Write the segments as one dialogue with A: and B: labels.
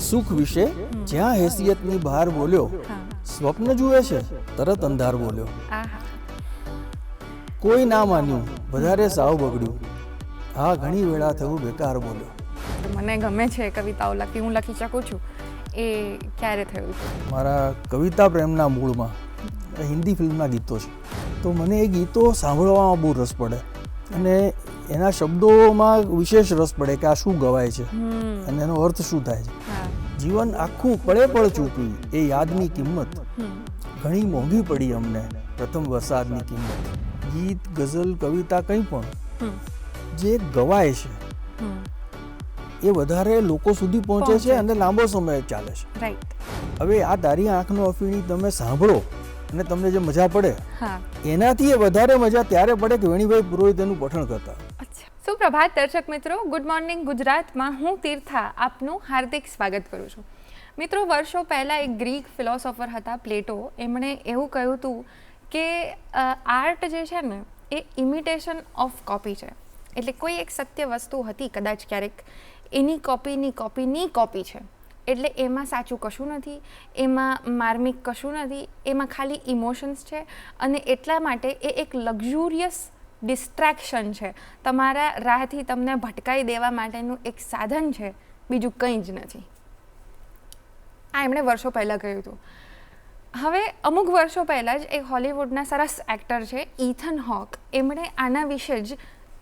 A: સુખ વિશે જ્યાં હેસિયતની બહાર બોલ્યો, સ્વપ્ન જુએ છે તરત અંધાર બોલ્યો. કોઈ ના માન્યું વધારે સાવ બગડ્યું, હા ઘણી વેળા થયું બેકાર બોલ્યો.
B: મને ગમે છે કવિતાઓ લખી, હું લખી શકું છું. એ ક્યારે થયું?
A: મારા કવિતા પ્રેમના મૂળમાં હિન્દી ફિલ્મના ગીતો છે, તો મને એ ગીતો સાંભળવામાં બહુ રસ પડે અને એના શબ્દોમાં વિશેષ રસ પડે કે આ શું ગવાય છે અને એનો અર્થ શું થાય છે. જીવન આખું પળે પળ ચૂકવી એ યાદની કિંમત, ઘણી મોંઘી પડી અમને પ્રથમ વરસાદની કિંમત. ગીત, ગઝલ, કવિતા કંઈ પણ જે ગવાય છે એ વધારે લોકો સુધી પહોંચે છે અને લાંબો સમય ચાલે છે. હવે આ તારી આંખનો અફીણી તમે સાંભળો અને તમને જે મજા પડે એનાથી વધારે મજા ત્યારે પડે કે વેણીભાઈ પુરોહિત એનું પઠણ કરતા.
B: સુપ્રભાત દર્શક મિત્રો, ગુડ મોર્નિંગ ગુજરાતમાં હું તીર્થા આપનું હાર્દિક સ્વાગત કરું છું. મિત્રો, વર્ષો પહેલાં એક ગ્રીક ફિલોસોફર હતા પ્લેટો. એમણે એવું કહ્યું હતું કે આર્ટ જે છે ને એ ઇમિટેશન ઓફ કોપી છે. એટલે કોઈ એક સત્ય વસ્તુ હતી કદાચ ક્યારેક, એની કોપીની કોપીની કોપી છે. એટલે એમાં સાચું કશું નથી, એમાં માર્મિક કશું નથી, એમાં ખાલી ઇમોશન્સ છે અને એટલા માટે એ એક લક્ઝુરિયસ ડિસ્ટ્રેક્શન છે. તમારા રાહથી તમને ભટકાઈ દેવા માટેનું એક સાધન છે, બીજું કંઈ જ નથી. આ એમણે વર્ષો પહેલાં કહ્યું હતું. હવે અમુક વર્ષો પહેલાં જ એક હોલિવૂડના સરસ એક્ટર છે ઇથન હોક, એમણે આના વિશે જ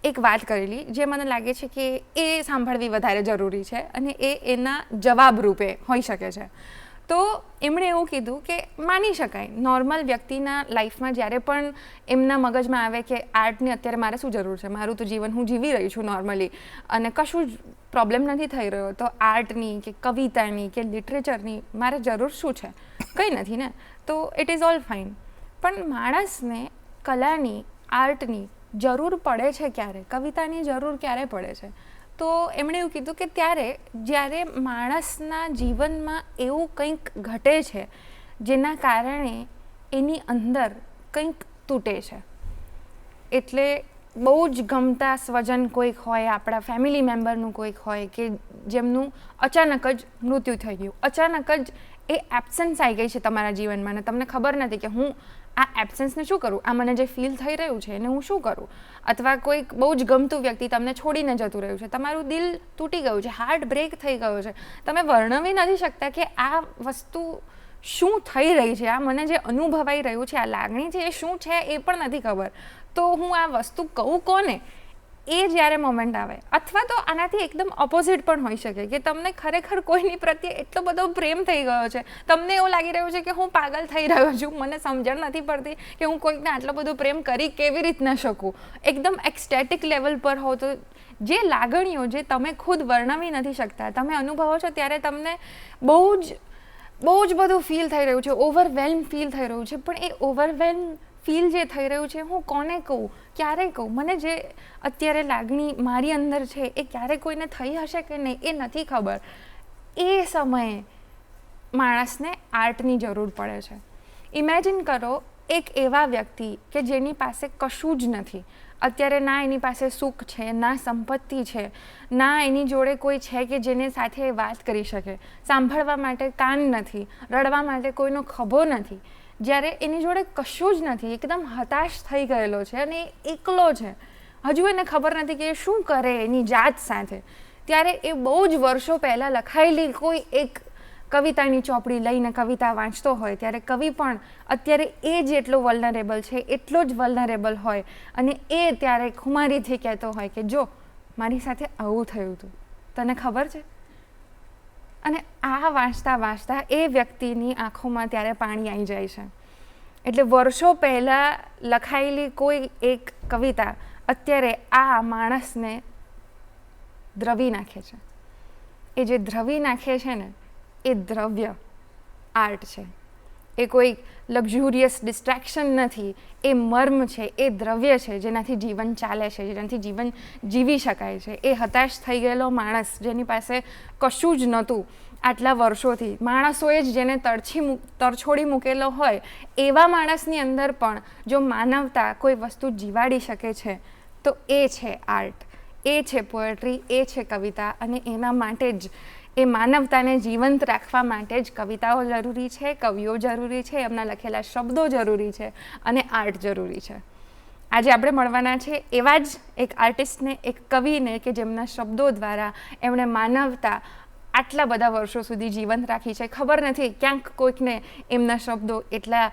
B: એક વાત કરેલી જે મને લાગે છે કે એ સાંભળવી વધારે જરૂરી છે અને એ એના જવાબ રૂપે હોઈ શકે છે. તો એમણે એવું કીધું કે માની શકાય નોર્મલ વ્યક્તિના લાઈફમાં જ્યારે પણ એમના મગજમાં આવે કે આર્ટની અત્યારે મારે શું જરૂર છે, મારું તો જીવન હું જીવી રહી છું નોર્મલી અને કશું જ પ્રોબ્લેમ નથી થઈ રહ્યો, તો આર્ટની કે કવિતાની કે લિટરેચરની મારે જરૂર શું છે? કંઈ નથી ને, તો ઇટ ઇઝ ઓલ ફાઇન. પણ માણસને કલાની, આર્ટની જરૂર પડે છે ક્યારે? કવિતાની જરૂર ક્યારે પડે છે? તો એમણે એવું કીધું કે ત્યારે જ્યારે માણસના જીવનમાં એવું કંઈક ઘટે છે જેના કારણે એની અંદર કંઈક તૂટે છે. એટલે બહુ જ ગમતા સ્વજન કોઈક હોય, આપણા ફેમિલી મેમ્બરનું કોઈક હોય કે જેમનું અચાનક જ મૃત્યુ થઈ ગયું, અચાનક જ એ એબ્સન્સ આવી ગઈ છે તમારા જીવનમાં અને તમને ખબર નથી કે હું આ એબ્સન્સને શું કરું, આ મને જે ફીલ થઈ રહ્યું છે એને હું શું કરું. અથવા કોઈક બહુ જ ગમતું વ્યક્તિ તમને છોડીને જતું રહ્યું છે, તમારું દિલ તૂટી ગયું છે, હાર્ટ બ્રેક થઈ ગયો છે, તમે વર્ણવી નથી શકતા કે આ વસ્તુ શું થઈ રહી છે, આ મને જે અનુભવાઈ રહ્યું છે, આ લાગણી છે એ શું છે એ પણ નથી ખબર. તો હું આ વસ્તુ કહું કોને? એ જ્યારે મોમેન્ટ આવે. અથવા તો આનાથી એકદમ ઓપોઝિટ પણ હોઈ શકે કે તમને ખરેખર કોઈની પ્રત્યે એટલો બધો પ્રેમ થઈ ગયો છે, તમને એવું લાગી રહ્યું છે કે હું પાગલ થઈ રહ્યો છું, મને સમજણ નથી પડતી કે હું કોઈકને આટલો બધો પ્રેમ કરી કેવી રીતના શકું. એકદમ એક્સ્ટેટિક લેવલ પર હો તો જે લાગણીઓ જે તમે ખુદ વર્ણવી નથી શકતા, તમે અનુભવો છો ત્યારે તમને બહુ જ બધું ફીલ થઈ રહ્યું છે, ઓવરવેલ્મ ફીલ થઈ રહ્યું છે. પણ એ ઓવરવેલ્મ ફીલ જે થઈ રહ્યું છે હું કોને કહું, ક્યારે કહું? મને જે અત્યારે લાગણી મારી અંદર છે એ ક્યારે કોઈને થઈ હશે કે નહીં એ નથી ખબર. એ સમયે માણસને આર્ટની જરૂર પડે છે. ઇમેજિન કરો એક એવા વ્યક્તિ કે જેની પાસે કશું જ નથી અત્યારે, ના એની પાસે સુખ છે, ના સંપત્તિ છે, ના એની જોડે કોઈ છે કે જેને સાથે વાત કરી શકે, સાંભળવા માટે કાન નથી, રડવા માટે કોઈનો ખભો નથી. જ્યારે એની જોડે કશું જ નથી, એકદમ હતાશ થઈ ગયેલો છે અને એકલો છે, હજુ એને ખબર નથી કે એ શું કરે એની જાત સાથે, ત્યારે એ બહુ જ વર્ષો પહેલાં લખાયેલી કોઈ એક કવિતાની ચોપડી લઈને કવિતા વાંચતો હોય ત્યારે કવિ પણ અત્યારે એ જેટલો વલ્નરેબલ છે એટલો જ વલ્નરેબલ હોય અને એ ત્યારે ખુમારીથી કહેતો હોય કે જો મારી સાથે આવું થયું હતું, તને ખબર છે? અને આ વાંચતા વાંચતા એ વ્યક્તિની આંખોમાં ત્યારે પાણી આવી જાય છે. એટલે વર્ષો પહેલાં લખાયેલી કોઈ એક કવિતા અત્યારે આ માણસને દ્રવી નાખે છે. એ જે દ્રવી નાખે છે ને એ દ્રવ્ય આર્ટ છે. એ કોઈ લક્ઝુરિયસ ડિસ્ટ્રેક્શન નથી, એ મર્મ છે, એ દ્રવ્ય છે જેનાથી જીવન ચાલે છે, જેનાથી જીવન જીવી શકાય છે. એ હતાશ થઈ ગયેલો માણસ જેની પાસે કશું જ નહોતું આટલા વર્ષોથી, માણસોએ જ જેને તરછોડી મૂકેલો હોય એવા માણસની અંદર પણ જો માનવતા કોઈ વસ્તુ જીવાડી શકે છે તો એ છે આર્ટ, એ છે પોએટ્રી, એ છે કવિતા. અને એના માટે જ એ માનવતાને જીવંત રાખવા માટે જ કવિતાઓ જરૂરી છે, કવિઓ જરૂરી છે, એમના લખેલા શબ્દો જરૂરી છે અને આર્ટ જરૂરી છે. આજે આપણે મળવાના છે એવા જ એક આર્ટિસ્ટને, એક કવિને કે જેમના શબ્દો દ્વારા એમણે માનવતા આટલા બધા વર્ષો સુધી જીવંત રાખી છે. ખબર નથી ક્યાંક કોઈકને એમના શબ્દો એટલા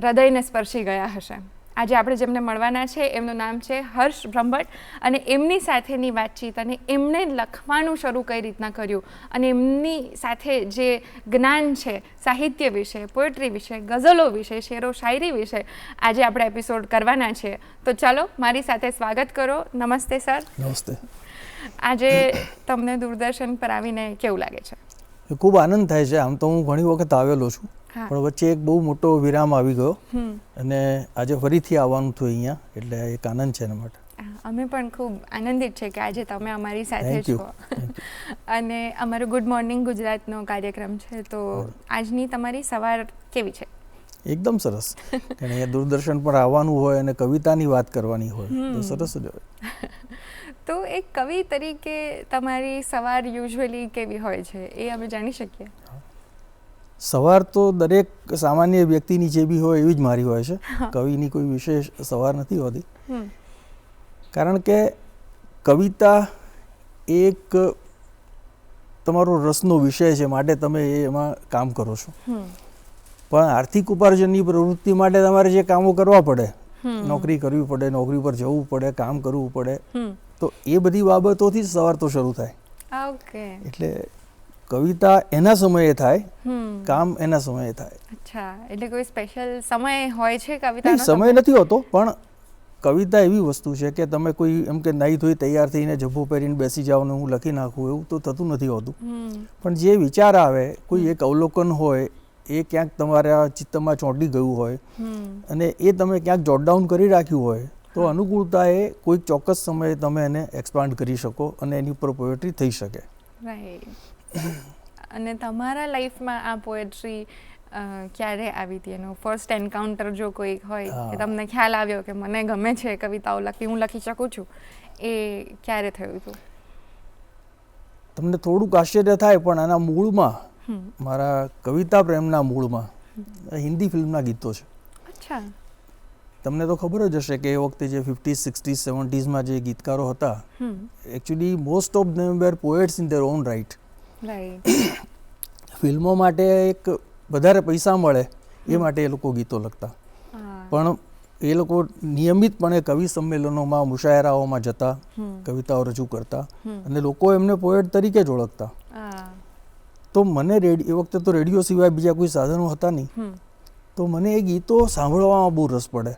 B: હૃદયને સ્પર્શી ગયા હશે. આજે આપણે જેમને મળવાના છે એમનું નામ છે હર્ષ બ્રહ્મભટ્ટ અને એમની સાથેની વાતચીત અને એમણે લખવાનું શરૂ કઈ રીતના કર્યું અને એમની સાથે જે જ્ઞાન છે સાહિત્ય વિશે, પોએટ્રી વિશે, ગઝલો વિશે, શેરો શાયરી વિશે આજે આપણે એપિસોડ કરવાના છે. તો ચાલો મારી સાથે સ્વાગત કરો. નમસ્તે સર.
A: નમસ્તે.
B: આજે તમને દૂરદર્શન પર આવીને કેવું લાગે છે?
A: ખૂબ આનંદ થાય છે. આમ તો હું ઘણી વખત આવેલો છું, પણ વચ્ચે એક બહુ મોટો વિરામ આવી ગયો અને આજે ફરીથી આવવાનું થયું અહીંયા, એટલે એક આનંદ છે એના માટે.
B: અમે પણ ખૂબ આનંદિત છે કે આજે તમે અમારી સાથે છો અને અમારો ગુડ મોર્નિંગ ગુજરાતનો કાર્યક્રમ છે. તો આજની તમારી સવાર કેવી છે?
A: એકદમ સરસ. કારણ અહીંયા દૂરદર્શન પર આવવાનું હોય અને કવિતાની વાત કરવાની હોય તો સરસ જ હોય.
B: તો એક કવિ તરીકે તમારી સવાર યુઝ્યુઅલી કેવી હોય છે એ અમે જાણી શકીએ?
A: સવાર તો દરેક સામાન્ય વ્યક્તિની જે બી હોય એવી જ મારી હોય છે. કવિની કોઈ વિશેષ સવાર નથી હોતી, કારણ કે કવિતા એક તમારો રસનો વિષય છે, માટે તમે એમાં કામ કરો છો. પણ આર્થિક ઉપાર્જનની પ્રવૃત્તિ માટે તમારે જે કામો કરવા પડે, નોકરી કરવી પડે, નોકરી પર જવું પડે, કામ કરવું પડે, તો એ બધી બાબતોથી જ સવાર તો શરૂ થાય. એટલે કવિતા એના સમયે થાય, કામ એના સમયે થાય.
B: અચ્છા, એટલે કોઈ સ્પેશિયલ સમય હોય છે કવિતાનો?
A: સમય નથી હોતો, પણ કવિતા એવી વસ્તુ છે કે તમે કોઈ એમ કે નાહી ધોઈ તૈયાર થઈને જબ્બો પહેરીને બેસી જાઓ ને હું લખી નાખું, એવું તો થતું નથી હોતું. પણ જે વિચાર આવે, કોઈ એક અવલોકન હોય, એ ક્યાંક તમારા ચિત્તમાં ચોંટી ગયું હોય અને એ તમે ક્યાંક જોટ ડાઉન કરી રાખ્યું હોય, તો અનુકૂળતાએ કોઈક ચોક્કસ સમયે તમે એને એક્સપાન્ડ કરી શકો અને એની ઉપર પોએટ્રી થઈ શકે.
B: રાઈટ. અને તમારા લાઈફમાં આ પોએટ્રી ક્યારે આવી હતી? એનો ફર્સ્ટ એન્કાઉન્ટર જો કોઈ હોય કે તમને ખ્યાલ આવ્યો કે મને ગમે છે કવિતાઓ લખવી, હું લખી શકું છું, એ ક્યારે થયું હતું?
A: તમને થોડુંક આશ્ચર્ય થાય, પણ આના મૂળમાં, મારા કવિતા પ્રેમના મૂળમાં હિન્દી ફિલ્મના ગીતો છે.
B: અચ્છા.
A: તમને તો ખબર જ હશે કે એ વખતે જે 50s, 60s, 70sમાં જે ગીતકારો હતા, actually most of them were poets in their own right. ફિલ્મો માટે એક વધારે પૈસા મળે એ માટે એ લોકો ગીતો લખતા, પણ એ લોકો નિયમિતપણે કવિ સંમેલનોમાં, મુશાયરાઓમાં જતા, કવિતાઓ રજૂ કરતા અને લોકો એમને પોએટ તરીકે જ ઓળખતા. તો મને એ વખતે તો રેડિયો સિવાય બીજા કોઈ સાધનો હતા નહીં, તો મને એ ગીતો સાંભળવામાં બહુ રસ પડે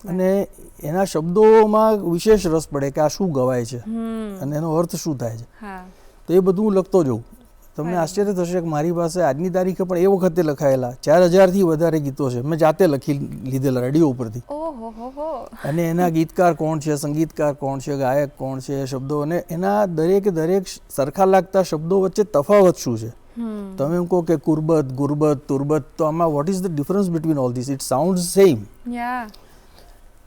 A: અને એના શબ્દોમાં વિશેષ રસ પડે કે આ શું ગવાય છે અને એનો અર્થ શું થાય છે. તો એ બધું હું લખતો જઉં. તમને આશ્ચર્ય થશે કે મારી પાસે આજની તારીખે પણ એ વખતે લખાયેલા 4000થી વધારે ગીતો છે, મેં જાતે લખી લીધેલા રેડિયો ઉપરથી. અને એના ગીતકાર કોણ છે, સંગીતકાર કોણ છે, ગાયક કોણ છે, શબ્દો, અને એના દરેકે દરેક સરખા લાગતા શબ્દો વચ્ચે તફાવત શું છે. તમે એમ કહો કે કુરબત, ગુરબત, તુરબત, તો આમાં what is the difference between all this? It sound same.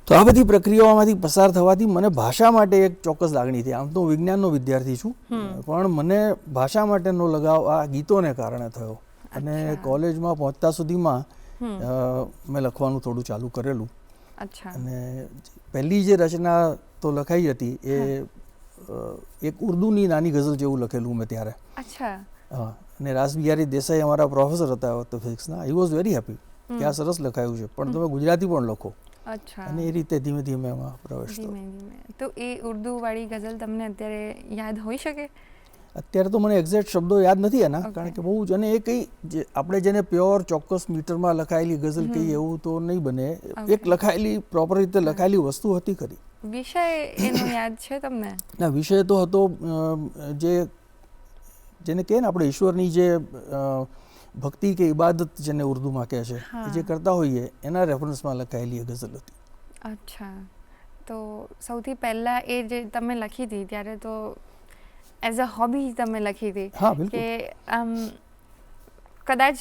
A: તો આ બધી પ્રક્રિયાઓમાંથી પસાર થવાથી મને ભાષા માટે એક ચોક્કસ લાગણી થઈ. આમ તો વિજ્ઞાનનો વિદ્યાર્થી છું, પણ મને ભાષા માટેનો લગાવ આ ગીતોને કારણે થયો અને કોલેજમાં પહોંચતા સુધીમાં મેં લખવાનું થોડું ચાલુ કરેલું. અને પહેલી જે રચના તો લખાઈ હતી એ એક ઉર્દુની નાની ગઝલ જેવું લખેલું મેં ત્યારે. હા. અને રાસબિહારી દેસાઈ અમારા પ્રોફેસર હતા ફિઝિક્સના. આઈ વોઝ વેરી હેપી કે આ સરસ લખાયું છે, પણ તમે ગુજરાતી પણ લખો. અને એ રીતે ધીમે ધીમે એમાં પ્રવેશ થયો.
B: તો એ ઉર્દુ વાળી ગઝલ તમને અત્યારે યાદ હોઈ શકે?
A: અત્યારે તો મને એક્ઝેક્ટ શબ્દો યાદ નથી એના, કારણ કે બહુ જ, અને એ કંઈ આપણે જેને પ્યોર ચોક્કસ મીટરમાં લખાયેલી ગઝલ કહીએ એવું તો નહીં બને. એક લખાયેલી, પ્રોપર રીતે લખાયેલી વસ્તુ હતી ખરી.
B: વિષય એનો યાદ છે તમને?
A: ના, વિષય તો હતો જેને કહે ને આપણે ઈશ્વરની જે ભક્તિ કે ઇબાદત જેને ઉર્દુમાં કહે છે, જે કરતા હોઈએ એના રેફરન્સમાં લખાયેલી એ ગઝલ હતી.
B: અચ્છા. તો સૌથી પહેલાં એ જે તમે લખી હતી ત્યારે તો એઝ અ હોબી તમે લખી હતી?
A: હા, બિલકુલ.
B: કે કદાચ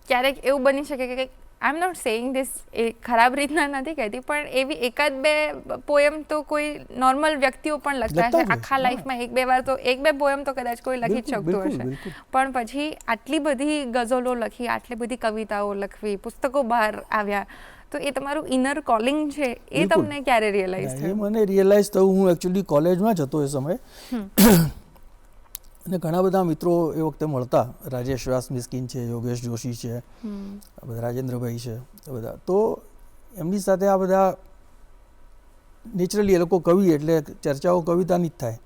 B: ક્યારેક એવું બની શકે કે આઈ એમ નોટ સેઇંગ ધીસ એ ખરાબ રીતના નથી કહેતી, પણ એવી એકાદ બે પોયમ તો કોઈ નોર્મલ વ્યક્તિઓ પણ લખતા હશે આખા લાઈફમાં, એક બે વાર તો એક બે પોયમ તો કદાચ કોઈ લખી જ શકતું હશે, પણ પછી આટલી બધી ગઝલો લખી, આટલી બધી કવિતાઓ લખવી, પુસ્તકો બહાર આવ્યા, તો એ તમારું ઇનર કોલિંગ છે એ તમને ક્યારે રિયલાઇઝ થયું?
A: મને રિયલાઇઝ થયું, હું એકચ્યુઅલી કોલેજમાં જ હતો એ સમયે, અને ઘણા બધા મિત્રો એ વખતે મળતા, રાજેશ વ્યાસ મિસ્કિન છે, યોગેશ જોશી છે, બધા રાજેન્દ્રભાઈ છે, બધા, તો એમની સાથે આ બધા નેચરલી એ લોકો કવિ એટલે ચર્ચાઓ કવિતાની જ થાય,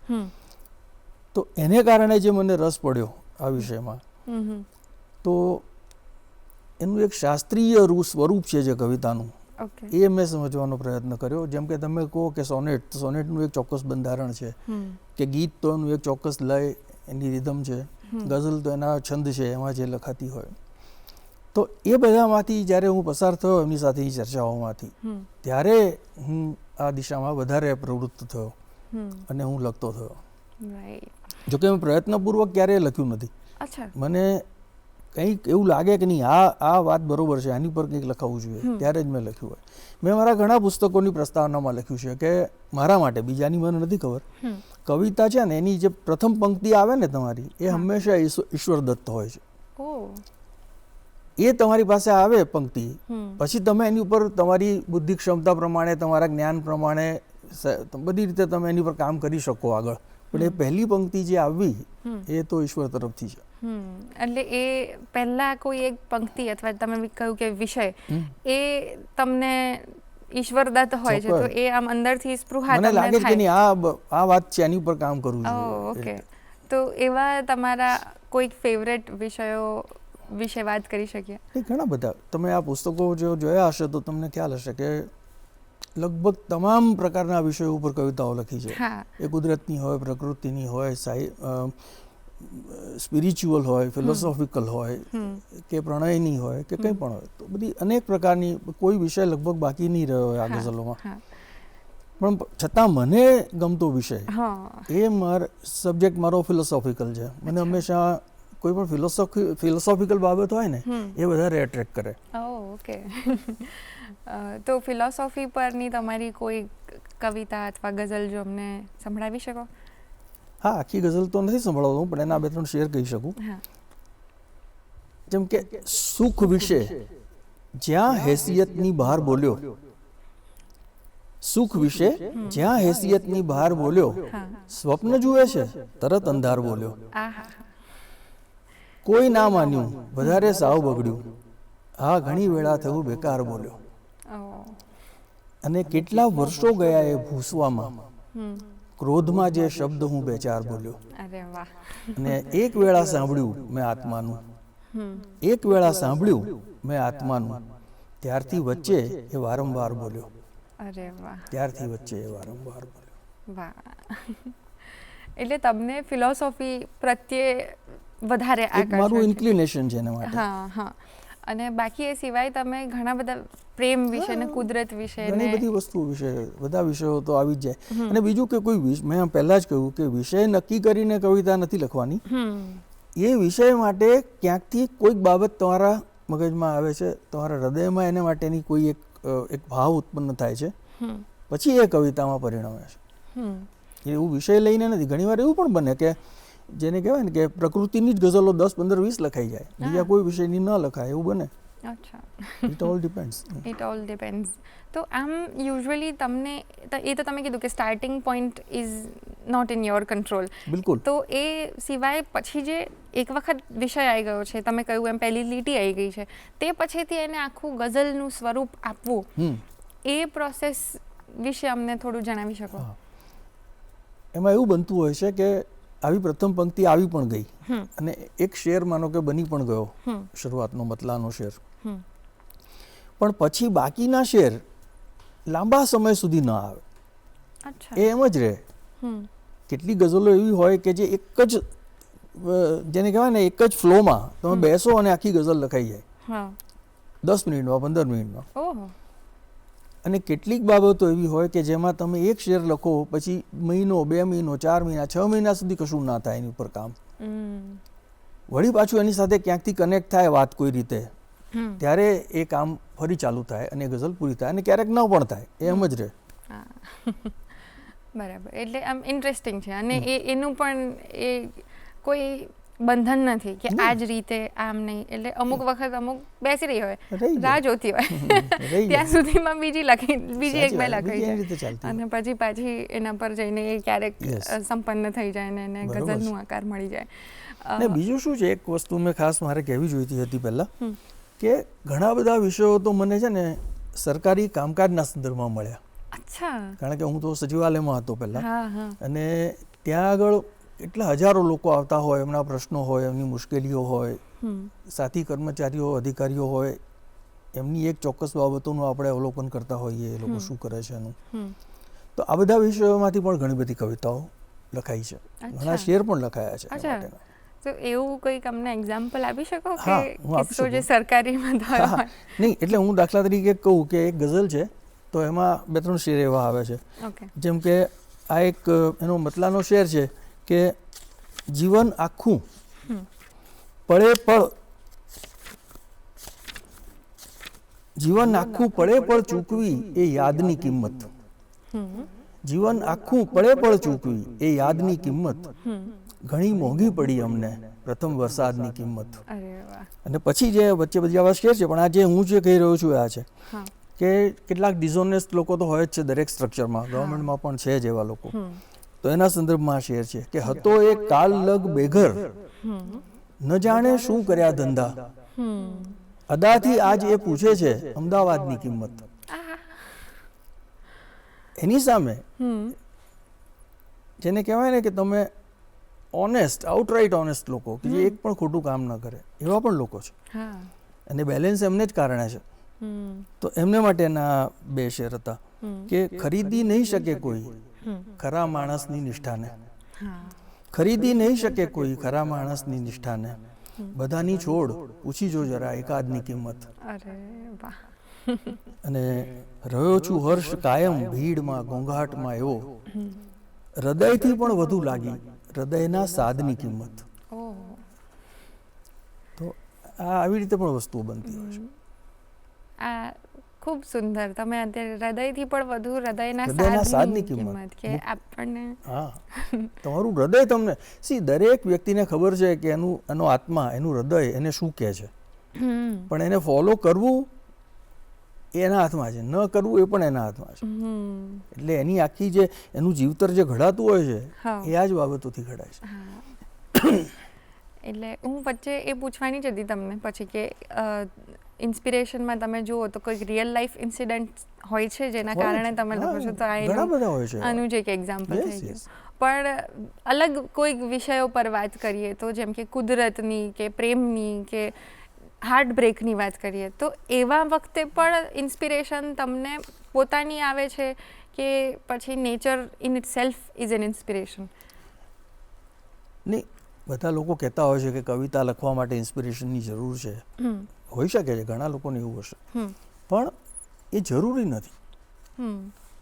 A: તો એને કારણે જે મને રસ પડ્યો આ વિષયમાં, તો એનું એક શાસ્ત્રીય સ્વરૂપ છે જે કવિતાનું, એ મેં સમજવાનો પ્રયત્ન કર્યો. જેમ કે તમે કહો કે સોનેટનું એક ચોક્કસ બંધારણ છે, કે ગીત તો એનું એક ચોક્કસ લય, એની રિધમ છે, ગઝલ તો એના છંદ છે, એમાં જે લખાતી હોય, તો એ બધામાંથી જ્યારે હું પસાર થયો એમની સાથેની ચર્ચાઓમાંથી, ત્યારે હું આ દિશામાં વધારે પ્રવૃત્ત થયો અને હું લખતો થયો. જોકે મેં પ્રયત્નપૂર્વક ક્યારેય લખ્યું નથી. મને કંઈક એવું લાગે કે નહીં આ વાત બરોબર છે, આની પર કંઈક લખાવવું જોઈએ, ત્યારે જ મેં લખ્યું હોય. મેં મારા ઘણા પુસ્તકોની પ્રસ્તાવનામાં લખ્યું છે કે મારા માટે, બીજાની મને નથી ખબર, કવિતા છે ને એની જે પ્રથમ પંક્તિ આવે ને તમારી, એ હંમેશા ઈશ્વર દત્ત હોય છે. એ તમારી પાસે આવે પંક્તિ, પછી તમે એની ઉપર તમારી બુદ્ધિ ક્ષમતા પ્રમાણે, તમારા જ્ઞાન પ્રમાણે બધી રીતે તમે એની પર કામ કરી શકો આગળ, પણ એ પહેલી પંક્તિ જે આવી એ તો ઈશ્વર તરફથી છે.
B: એટલે એ પહેલા કોઈ એક પંક્તિ અથવા તમે કહ્યું કે વિષય એ તમને ઈશ્વરદત્ત હોય છે, તો એ આમ અંદરથી સ્પૃહા
A: મને લાગે છે કે આ વાત છે, એની ઉપર કામ કરવું જોઈએ.
B: ઓકે, તો એવા તમારા કોઈક ફેવરેટ વિષયો વિશે વાત કરી શકીએ?
A: ઘણા બધા. તમે આ પુસ્તકો જો જોયા હશે તો તમને ખ્યાલ હશે કે લગભગ તમામ પ્રકારના વિષયો ઉપર કવિતાઓ લખી છે. એ કુદરતની હોય, પ્રકૃતિની હોય, સ્પિરિચ્યુઅલ હોય, ફિલોસોફિકલ હોય, કે પ્રણયની હોય, કે કંઈ પણ હોય, તો બધી અનેક પ્રકારની, કોઈ વિષય લગભગ બાકી નહીં રહ્યો હોય આ ગઝલોમાં. પણ છતાં મને ગમતો વિષય એ સબ્જેક્ટ મારો ફિલોસોફિકલ છે. મને હંમેશા કોઈ પણ ફિલોસોફિકલ બાબત હોય ને એ વધારે એટ્રેક્ટ કરે.
B: ઓકે, તો ફિલોસોફી પરની તમારી કોઈ કવિતા અથવા ગઝલ જો અમને સંભળાવી શકો?
A: હા, આખી ગઝલ તો નથી સંભળાવતો, પણ એના બે ત્રણ શેર કહી શકું. જેમ કે સુખ વિશે જ્યાં હેસિયતની બહાર બોલ્યો, સુખ વિશે જ્યાં હેસિયતની બહાર બોલ્યો, સ્વપ્ન જુએ છે તરત અંધાર બોલ્યો, કોઈ ના માન્યું વધારે સાવ બગડ્યું, હા ઘણી વેળા થયું બેકાર બોલ્યો, અને કેટલા વર્ષો ગયા એ ભૂસવામાં, ક્રોધમાં જે શબ્દ હું બે ચાર બોલ્યો, અને એક વેળા સાંભળ્યું મેં આત્માનું, એક વેળા સાંભળ્યું મેં આત્માનું, ત્યારથી વચ્ચે એ વારંવાર બોલ્યો, ત્યારથી વચ્ચે એ વારંવાર બોલ્યો.
B: વાહ, એટલે તમને ફિલોસોફી પ્રત્યે વધારે
A: મારું ઇન્ક્લિનેશન છે એના માટે.
B: હા, અને બાકી એ સિવાય તમે ઘણા બધા પ્રેમ વિશે ને કુદરત વિશે
A: ઘણી બધી વસ્તુઓ વિશે બધા વિષયો તો આવી જ જાય. અને બીજું કે કોઈ મેં પહેલા જ કહ્યું કે વિષય નક્કી કરીને કવિતા નથી લખવાની. એ વિષય માટે ક્યાંકથી કોઈક બાબત તમારા મગજમાં આવે છે, તમારા હૃદયમાં એને માટેની કોઈ એક ભાવ ઉત્પન્ન થાય છે, પછી એ કવિતામાં પરિણમે છે. એવું વિષય લઈને નથી. ઘણીવાર એવું પણ બને કે જેને કહેવાય ને કે પ્રકૃતિની જ ગઝલો 10, 15, 20 લખાઈ જાય, બીજા કોઈ વિષયની ન લખાય, એવું બને.
B: અચ્છા,
A: it all depends.
B: It all depends. તો આમ યુઝ્યુઅલી તમને એ તો તમે કીધું કે starting point is not in your control.
A: બિલકુલ.
B: તો એ સિવાય પછી જે એક વખત વિષય આવી ગયો છે, તમે કહ્યું એમ પહેલી લીટી આવી ગઈ છે, તે પછીથી એને આખું ગઝલનું સ્વરૂપ આપવું, એ પ્રોસેસ વિશે અમને થોડું જણાવી શકો?
A: એમાં એવું બનતું હોય છે કે આવી પ્રથમ પંક્તિ આવી પણ ગઈ, અને એક શેર માનો કે બની પણ ગયો, શરૂઆતનો મતલાનો શેર, પણ પછી બાકીના શેર લાંબા સમય સુધી ન આવે, એ એમ જ રહે. કેટલી ગઝલો એવી હોય કે જે એક જ, જેને કહેવાય ને, એક જ ફ્લોમાં તમે બેસો અને આખી ગઝલ લખાઈ જાય 10 મિનિટમાં, 15 મિનિટમાં. અને કેટલીક બાબતો એવી હોય કે જેમાં તમે એક શેર લખો, પછી મહિનો, 2 મહિનો, 4 મહિના, 6 મહિના સુધી કશું ના થાય એની ઉપર કામ, વળી પાછું એની સાથે ક્યાંકથી કનેક્ટ થાય વાત કોઈ રીતે, ત્યારે એ કામ ફરી ચાલુ થાય અને ગઝલ પૂરી થાય અને ક્યારેક ન પણ થાય, એમ જ રહે.
B: હા બરાબર, એટલે આમ ઇન્ટરેસ્ટિંગ છે અને એનું પણ એ કોઈ બંધન નથી કે આ જ રીતે આમ નહીં. એટલે અમુક વખત અમુક બેસી રહી હોય, રાહ જોતી હોય ત્યાં સુધીમાં બીજી એક બે લખાઈ જાય અને પછી પાછી એના પર જઈને એ ક્યારેક સંપન્ન થઈ જાય ને એને ગઝલનું આકાર મળી જાય.
A: ને બીજું શું છે, એક વસ્તુ મેં ખાસ મારે કહેવી જોઈતી હતી પહેલાં, કે ઘણા બધા વિષયો તો મને છે ને સરકારી કામકાજના સંદર્ભમાં મળ્યા.
B: અચ્છા.
A: કારણ કે હું તો સચિવાલયમાં હતો પહેલાં, અને ત્યાં આગળ એટલા હજારો લોકો આવતા હોય, એમના પ્રશ્નો હોય, એમની મુશ્કેલીઓ હોય, સાથી કર્મચારીઓ અધિકારીઓ હોય, એમની એક ચોક્કસ બાબતોનું આપણે અવલોકન કરતા હોઈએ, એ લોકો શું કરે છે એનું. તો આ બધા વિષયોમાંથી પણ ઘણી બધી કવિતાઓ લખાઈ છે, ઘણા શેર પણ લખાયા છે.
B: તો એવું કંઈક અમને એક્ઝામ્પલ આપી શકો કે કિસ્સો જે સરકારીમાં થયો હોય?
A: નહીં, એટલે હું દાખલા તરીકે કહું કે એક ગઝલ છે તો એમાં 2-3 શેર એવા આવે છે. જેમ કે આ એક એનો મતલાનો શેર છે કે જીવન આખું પડે પળ ચૂકવી એ યાદની કિંમત. જીવન આખું પડે ચૂકવી એ યાદની કિંમત, ઘણી મોંઘી પડી અમને પ્રથમ વરસાદની કિંમત. અને પછી જે વચ્ચે બધી આવા શેર છે, પણ આ જે હું જે કહી રહ્યો છું આ છે કે કેટલાક ડિઝોનેસ્ટ લોકો તો હોય જ છે દરેક સ્ટ્રક્ચરમાં, ગવર્મેન્ટમાં પણ છે જ એવા લોકો. તો એના સંદર્ભમાં શેર છે કે હતો એ કાલ લગ બેઘર, ન જાણે શું કર્યા ધંધા, અદાથી આજ એ પૂછે છે અમદાવાદની કિંમત. એની સામે જેને કહેવાય ને કે તમે ઓનેસ્ટ, આઉટરાઇટ ઓનેસ્ટ લોકો, કે જે એક પણ ખોટું કામ ન કરે, એવા પણ લોકો છે અને બેલેન્સ એમને જ કારણે છે. તો એમને માટેના 2 શેર હતા કે ખરીદી નહીં શકે કોઈ ખરા માણસની નિષ્ઠાને, ખરીદી નહીં શકે કોઈ ખરા માણસની નિષ્ઠાને, બધાની છોડ પૂછી જો જરા એકાદની કિંમત. અને રહ્યો છું હર્ષ કાયમ ભીડમાં ઘોંઘાટમાં એવો, હૃદયથી પણ વધુ લાગી હૃદયના સાદની કિંમત. તો આવી રીતે પણ વસ્તુઓ બનતી હોય છે.
B: આ ખૂબ સુંદર. તમે અત્યારે હૃદયથી પણ વધુ હૃદયના સાદની કિંમત કે આપણને,
A: તમારું હૃદય તમને દરેક વ્યક્તિને ખબર છે કે એનો આત્મા, એનું હૃદય એને શું કહે છે, પણ એને ફોલો કરવું એ એના હાથમાં છે, ન કરવું એ પણ એના હાથમાં છે. એટલે એની આખી જે એનું જીવતર જે ઘડાતું હોય છે એ આ જ બાબતોથી ઘડાય છે.
B: એટલે હું વચ્ચે એ પૂછવાની જ હતી તમને પછી કે ઇન્સ્પિરેશનમાં તમે જુઓ તો કોઈક રિયલ લાઈફ ઇન્સિડન્ટ હોય છે જેના કારણે તમે લખો છો, તો આનું જ એક એક્ઝામ્પલ થઈ ગયું. પણ અલગ કોઈક વિષયો પર વાત કરીએ તો જેમ કે કુદરતની કે પ્રેમની કે હાર્ટ બ્રેકની વાત કરીએ, તો એવા વખતે પણ ઇન્સ્પિરેશન તમને પોતાની આવે છે કે પછી nature in it self is an inspiration?
A: નહીં, બધા લોકો કહેતા હોય છે કે કવિતા લખવા માટે ઇન્સ્પિરેશનની જરૂર છે. હોઈ શકે છે, ઘણા લોકોને એવું હશે, પણ એ જરૂરી નથી.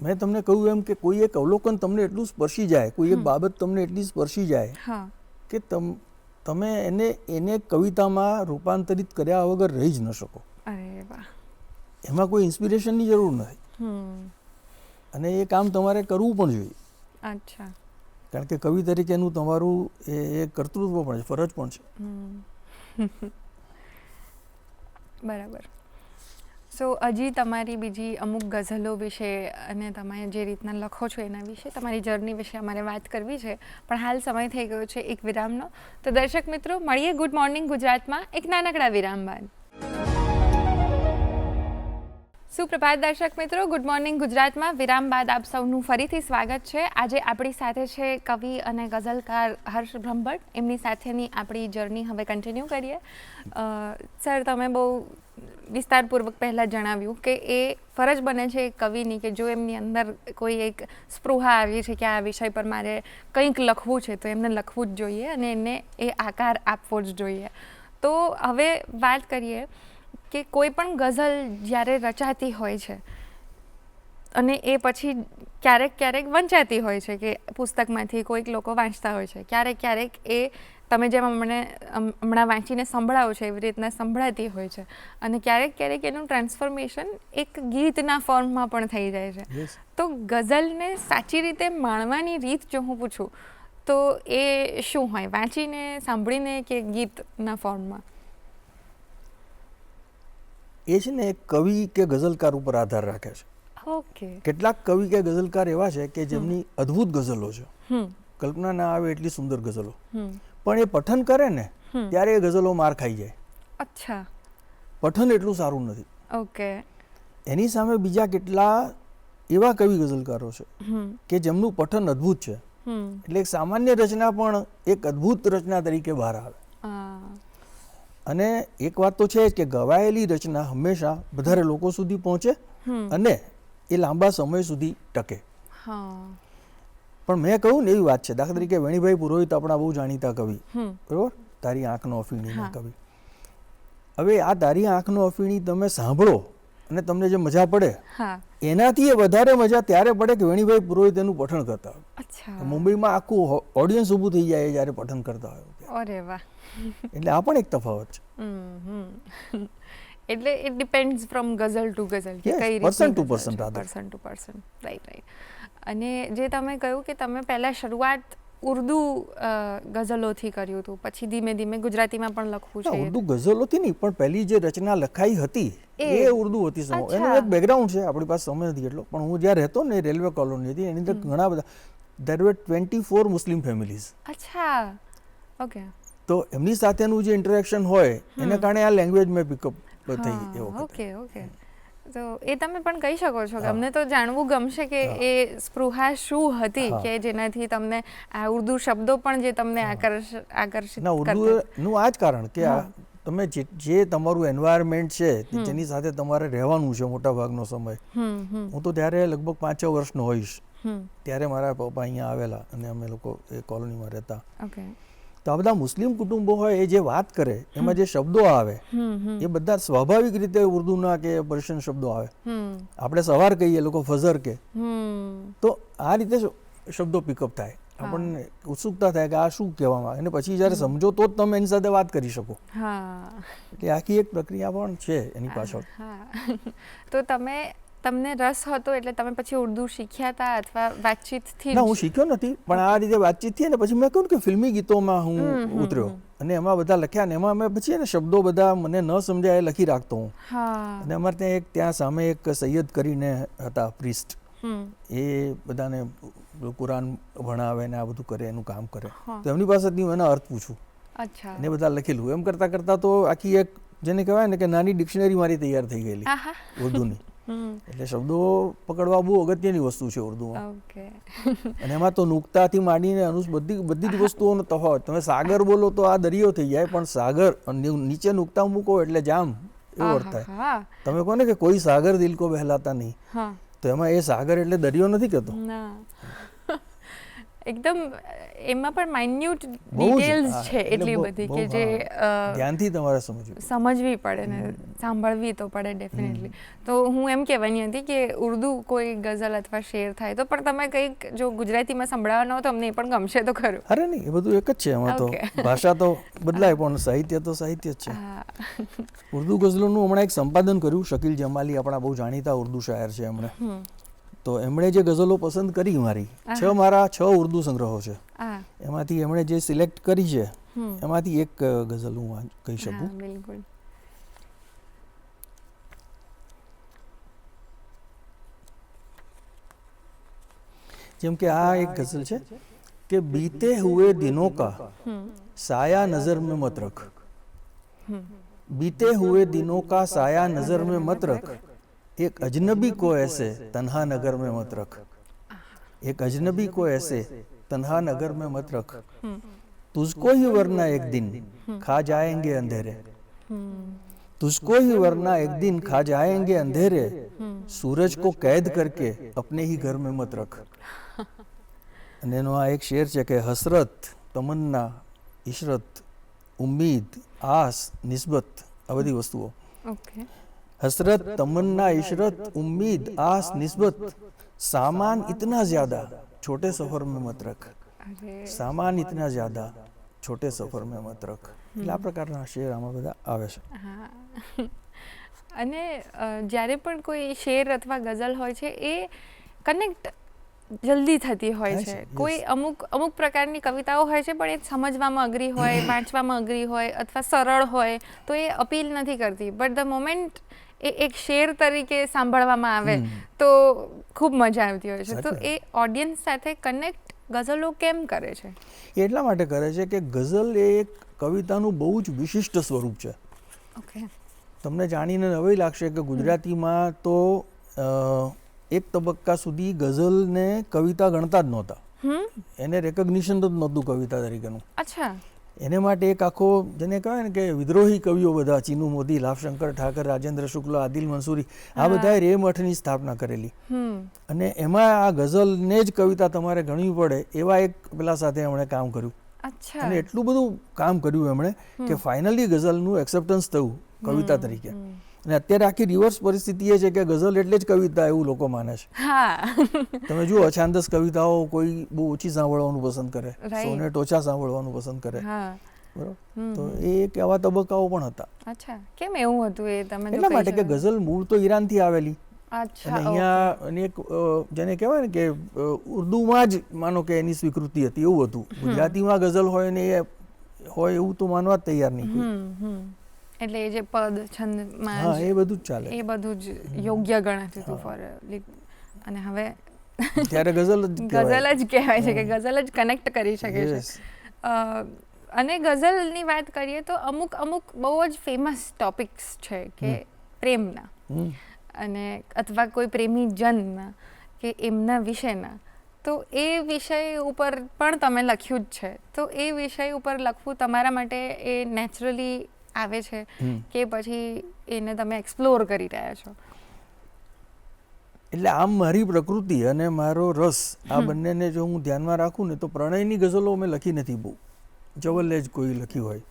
A: મેં તમને કહ્યું એમ કે કોઈ એક અવલોકન તમને એટલું સ્પર્શી જાય, કોઈ એક બાબત તમને એટલી સ્પર્શી જાય કે તમે એને કવિતામાં રૂપાંતરિત કર્યા વગર રહી જ ન શકો. એમાં કોઈ ઇન્સ્પિરેશનની જરૂર નથી અને એ કામ તમારે કરવું પણ જોઈએ.
B: અચ્છા.
A: કારણ કે કવિ તરીકેનું તમારું એ કર્તૃત્વ પણ છે, ફરજ પણ છે.
B: બરાબર. સો હજી તમારી બીજી અમુક ગઝલો વિશે અને તમે જે રીતના લખો છો એના વિશે, તમારી જર્ની વિશે અમારે વાત કરવી છે, પણ હાલ સમય થઈ ગયો છે એક વિરામનો. તો દર્શક મિત્રો, મળીએ ગુડ મોર્નિંગ ગુજરાતમાં એક નાનકડા વિરામ બાદ. સુપ્રભાત દર્શક મિત્રો, ગુડ મોર્નિંગ ગુજરાતમાં વિરામ બાદ આપ સૌનું ફરીથી સ્વાગત છે. આજે આપણી સાથે છે કવિ અને ગઝલકાર હર્ષ બ્રહ્મભટ્ટ. એમની સાથેની આપણી જર્ની હવે કન્ટિન્યુ કરીએ. સર, તમે બહુ વિસ્તારપૂર્વક પહેલાં જણાવ્યું કે એ ફરજ બને છે એક કવિની કે જો એમની અંદર કોઈ એક સ્પૃહા આવી છે કે આ વિષય પર મારે કંઈક લખવું છે તો એમને લખવું જ જોઈએ અને એને એ આકાર આપવો જ જોઈએ. તો હવે વાત કરીએ કે કોઈ પણ ગઝલ જ્યારે રચાતી હોય છે અને એ પછી ક્યારેક વંચાતી હોય છે કે પુસ્તકમાંથી કોઈક લોકો વાંચતા હોય છે, ક્યારેક એ તમે જેમ હમણાં વાંચીને સંભળાવો છો એવી રીતના સંભળાતી હોય છે અને ક્યારેક ક્યારેક એનું ટ્રાન્સફોર્મેશન એક ગીતના ફોર્મમાં પણ થઈ જાય છે.
A: Yes.
B: તો ગઝલને સાચી રીતે માણવાની રીત જો હું પૂછું તો એ શું હોય, વાંચીને, સાંભળીને કે ગીતના ફોર્મમાં?
A: એ છે ને એક કવિ કે ગઝલકાર ઉપર આધાર રાખે છે.
B: ઓકે.
A: કેટલાક કવિ કે ગઝલકાર એવા છે કે જેમની અદ્ભુત ગઝલો છે,
B: હમ
A: કલ્પના ના આવે એટલી સુંદર ગઝલો,
B: હમ
A: પણ એ પઠન કરે ને ત્યારે એ ગઝલો માર ખાઈ જાય.
B: અચ્છા.
A: પઠન એટલું સારું નથી.
B: ઓકે.
A: એની સામે બીજા કેટલા એવા કવિ ગઝલકારો છે
B: હમ
A: કે જેમનું પઠન અદ્ભુત છે,
B: હમ
A: એટલે એક સામાન્ય રચના પણ એક અદ્ભુત રચના તરીકે બહાર આવે.
B: આ,
A: અને એક વાત તો છે જ કે ગવાયેલી રચના હંમેશા વધારે લોકો સુધી પહોંચે અને એ લાંબા સમય સુધી ટકે.
B: હા.
A: પણ મેં કહ્યું ને એવી વાત છે, દાખલા તરીકે વેણીભાઈ પુરોહિત આપણા બહુ જાણીતા કવિ, બરોબર, તારી આંખનો અફીણીના કવિ. હવે આ તારી આંખનો અફીણી તમે સાંભળો અને તમને જે મજા પડે
B: હા.
A: એનાથી એ વધારે મજા ત્યારે પડે કે વેણીભાઈ પુરોહિત એનું પઠન કરતા હોય.
B: અચ્છા.
A: મુંબઈમાં આખું ઓડિયન્સ ઊભું થઈ જાય જ્યારે પઠન કરતા હોય.
B: અરે વાહ.
A: એટલે આ પણ એક તફાવત છે.
B: એટલે it depends from ghazal to ghazal કે
A: Yes,
B: કઈ
A: person to person rather.
B: Person to person. Right. અને જે તમે કહ્યું કે તમે પહેલા શરૂઆત ઉર્દુ ગઝલોથી કર્યું હતું, પછી ધીમે ધીમે ગુજરાતીમાં પણ લખવું
A: ના,
B: છે.
A: ઉર્દુ ગઝલોથી નહીં, પણ પહેલી જે રચના લખાઈ હતી એ ઉર્દુ હતી. એનું
B: અચ્છા.
A: એક બેકગ્રાઉન્ડ છે, આપણી પાસે સમય નથી એટલો, પણ હું જ્યાં રહેતો ને રેલવે કોલોની હતી, એની અંદર ઘણા બધા, there were 24 મુસ્લિમ ફેમિલીઝ.
B: અચ્છા. ઓકે.
A: તો એમની સાથેનું જે ઇન્ટરેક્શન હોય એને કારણે આ લેંગ્વેજ મેં પિકઅપ થઈ એ વખતે.
B: Okay okay. તો એ તમે પણ કહી શકો છો કે અમને તો જાણવું ગમશે કે એ સ્પૃહા શું હતી કે જેનાથી તમને આ ઉર્દુ શબ્દો પણ જે તમને આકર્ષિત
A: ના, ઉર્દુનું આ જ કારણ કે આ તમે જે તમારું એન્વાયરમેન્ટ છે જેની સાથે તમારે રહેવાનું છે મોટા ભાગનો સમય. હું તો ત્યારે લગભગ 5-6 વર્ષનો હોઈશ ત્યારે મારા પપ્પા અહીંયા આવેલા અને અમે લોકો એ કોલોનીમાં રહેતા.
B: ઓકે.
A: તો આ બધા મુસ્લિમ કુટુંબો હોય એ જે વાત કરે એમાં જે શબ્દો આવે એ બધા સ્વાભાવિક રીતે ઉર્દુના કે પર્શિયન શબ્દો આવે. આપણે સવાર કહીએ, લોકો ફજર કે, તો આ રીતે શબ્દો પિકઅપ થાય. આપણને ઉત્સુકતા થાય કે આ શું કહેવામાં આવે, અને પછી જ્યારે સમજો તો જ તમે એની સાથે વાત કરી શકો. એટલે આખી એક પ્રક્રિયા પણ છે એની પાછળ.
B: તો તમને રસ હતો એટલે તમે પછી ઉર્દુ શીખ્યા હતા અથવા વાતચીતથી?
A: ના, હું શીખ્યો નથી, પણ આ રીતે વાતચીતથી ને પછી મેં કહ્યું કે ફિલ્મી ગીતોમાં હું ઉતર્યો અને એમાં બધા લખ્યા ને એમાં મેં પછી એને શબ્દો બધા મને ન સમજાય એ લખી રાખતો હું. અને અમારે ત્યાં સામે એક સૈયદ કરીને હતા પ્રિસ્ટ, એ બધાને કુરાન ભણાવે ને આ બધું કરે, એનું કામ કરે. તો એમની પાસેથી હું એના અર્થ પૂછું ને બધા લખેલું. એમ કરતાં કરતાં તો આખી એક જેને કહેવાય ને કે નાની ડિક્શનરી મારી તૈયાર થઈ ગયેલી ઉર્દુની. એટલે શબ્દો પકડવા બહુ અગત્યની વસ્તુ છે ઉર્દુમાં. અને એમાં તો નુક્તાથી માંડીને બધી જ વસ્તુઓનો તફાવત. તમે સાગર બોલો તો આ દરિયો થઈ જાય, પણ સાગર નીચે નુક્તા મૂકો એટલે જામ, એવો અર્થ થાય. તમે કહો ને કે કોઈ સાગર દિલ કો બહેલાતા નહીં, તો એમાં એ સાગર એટલે દરિયો નથી કહેતો.
B: એકદમ એમાં પણ માઇન્યુટ ડિટેલ્સ છે એટલી બધી કે જે
A: ધ્યાનથી તમારે
B: સમજવી પડે ને સાંભળવી તો પડે ડેફિનેટલી. તો હું એમ કહેવાની હતી કે ઉર્દુ કોઈ ગઝલ અથવા શેર થાય તો પણ તમે કંઈક જો ગુજરાતીમાં સંભળાવવાનો હોય તો અમને એ પણ ગમશે તો ખરું.
A: અરે નહીં, એ બધું એક જ છે. એમાં તો ભાષા તો બદલાય પણ સાહિત્ય તો સાહિત્ય જ છે. ઉર્દુ ગઝલોનું હમણાં એક સંપાદન કર્યું, શકીલ જમાલી આપણા બહુ જાણીતા ઉર્દુ શાયર છે એમણે. તો એમણે જે ગઝલો પસંદ કરી મારી, મારા 6 ઉર્દુ સંગ્રહો છે, એમાંથી એમણે જે સિલેક્ટ કરી છે એમાંથી એક ગઝલ હું કહી શકું.
B: બિલકુલ.
A: જેમ કે આ એક ગઝલ છે કે બીતે હુએ દિનો કા સાયા નજર में मत रख, बीते हुए दिनों का साया नजर में मत रख, एक अजनबी को ऐसे तन्हा नगर में मत रख, एक अजनबी को ऐसे तन्हा नगर में मत रख, तुझको ही वरना एक दिन खा जाएंगे अंधेरे, तुझको ही वरना एक दिन खा जाएंगे अंधेरे, सूरज को कैद करके अपने ही घर में मत रख. અને એનો આ એક શેર છે કે હસરત, તમન્ના, ઇશરત, ઉમ્મીદ, આસ, નિસ્બત, આ બધી વસ્તુઓ. हसरत, तमन्ना, इशरत, उम्मीद, आस, निस्बत, सामान इतना ज्यादा छोटे सफर में मत रख, सामान इतना ज्यादा છોટે સફર મેં મત રખ, એટલે આ પ્રકારના શેર આમાં બધા આવે છે.
B: હા. અને જ્યારે પણ કોઈ શેર અથવા ગઝલ હોય છે એ કનેક્ટ જલ્દી થતી હોય
A: થાય
B: છે.
A: છે, yes.
B: કોઈ અમુક પ્રકારની કવિતાઓ હોય છે પણ એ સમજવામાં અઘરી હોય, વાંચવામાં અઘરી હોય અથવા સરળ હોય તો એ અપીલ નથી કરતી. બટ ધ મોમેન્ટ એ એક શેર તરીકે સાંભળવામાં આવે તો ખૂબ મજા આવતી હોય છે. તો
A: સાચી
B: એ ઓડિયન્સ સાથે કનેક્ટ ગઝલો કેમ કરે છે?
A: એ એટલા માટે કરે છે કે ગઝલ એ એક કવિતાનું બહુ જ વિશિષ્ટ સ્વરૂપ છે.
B: ઓકે.
A: તમને જાણીને નવાઈ લાગશે કે ગુજરાતીમાં તો એક તબક્કા સુધી ગઝલને કવિતા ગણતા જ નહોતા. એને રેકગ્નિશન જ નહોતું કવિતા તરીકેનું.
B: અચ્છા.
A: એને માટે એક આખો જેને કહેવાય ને કે વિદ્રોહી કવિઓ બધા, ચીનુ મોદી, લાભશંકર ઠાકર, રાજેન્દ્ર શુક્લ, આદિલ મંસૂરી, આ બધાએ રે મઠની સ્થાપના કરેલી. અને એમાં આ ગઝલને જ કવિતા તમારે ગણવી પડે એવા એક પેલા સાથે એમણે કામ કર્યું.
B: અચ્છા.
A: અને એટલું બધું કામ કર્યું એમણે કે ફાઇનલી ગઝલનું એક્સેપ્ટન્સ થયું કવિતા તરીકે. અને અત્યારે આખી રિવર્સ પરિસ્થિતિ એ છે કે ગઝલ એટલે જ કવિતા એવું લોકો માને છે.
B: હા.
A: તમે જુઓ અછાંદસ કવિતાઓ કોઈ બહુ ઓછી સાંભળવાનું પસંદ કરે, સોનેટ ઓછા સાંભળવાનું પસંદ કરે. બરોબર. તો એ એક એવા તબક્કાઓ પણ હતા.
B: અચ્છા. કેમ એવું હતું એ તમે?
A: એટલા માટે કે ગઝલ મૂળ તો ઈરાનથી આવેલી.
B: અચ્છા.
A: અને અહીંયા અને એક જેને કહેવાય ને કે ઉર્દુમાં જ માનો કે એની સ્વીકૃતિ હતી એવું હતું. ગુજરાતીમાં ગઝલ હોય ને એ હોય એવું તો માનવા જ તૈયાર નહીં.
B: એટલે એ જે પદ છંદમાં,
A: હા, એ બધું જ ચાલે,
B: એ બધું જ યોગ્ય ગણાતું હતું ફોર. અને હવે
A: ત્યારે ગઝલ
B: જ કહેવાય છે કે ગઝલ જ કનેક્ટ કરી શકે છે. અને ગઝલની વાત કરીએ તો અમુક બહુ જ ફેમસ ટોપિક્સ છે કે પ્રેમના અને અથવા કોઈ પ્રેમી જનના કે એમના વિશેના. તો એ વિષય ઉપર પણ તમે લખ્યું જ છે. તો એ વિષય ઉપર લખવું તમારા માટે એ નેચરલી આવે છે કે પછી એને તમે એક્સપ્લોર કરી રહ્યા છો?
A: એટલે આમ મારી પ્રકૃતિ અને મારો રસ આ બંનેને જો હું ધ્યાનમાં રાખું ને તો પ્રણયની ગઝલો મેં લખી નથી બહુ. જવલ્લે જ કોઈ લખી હોય.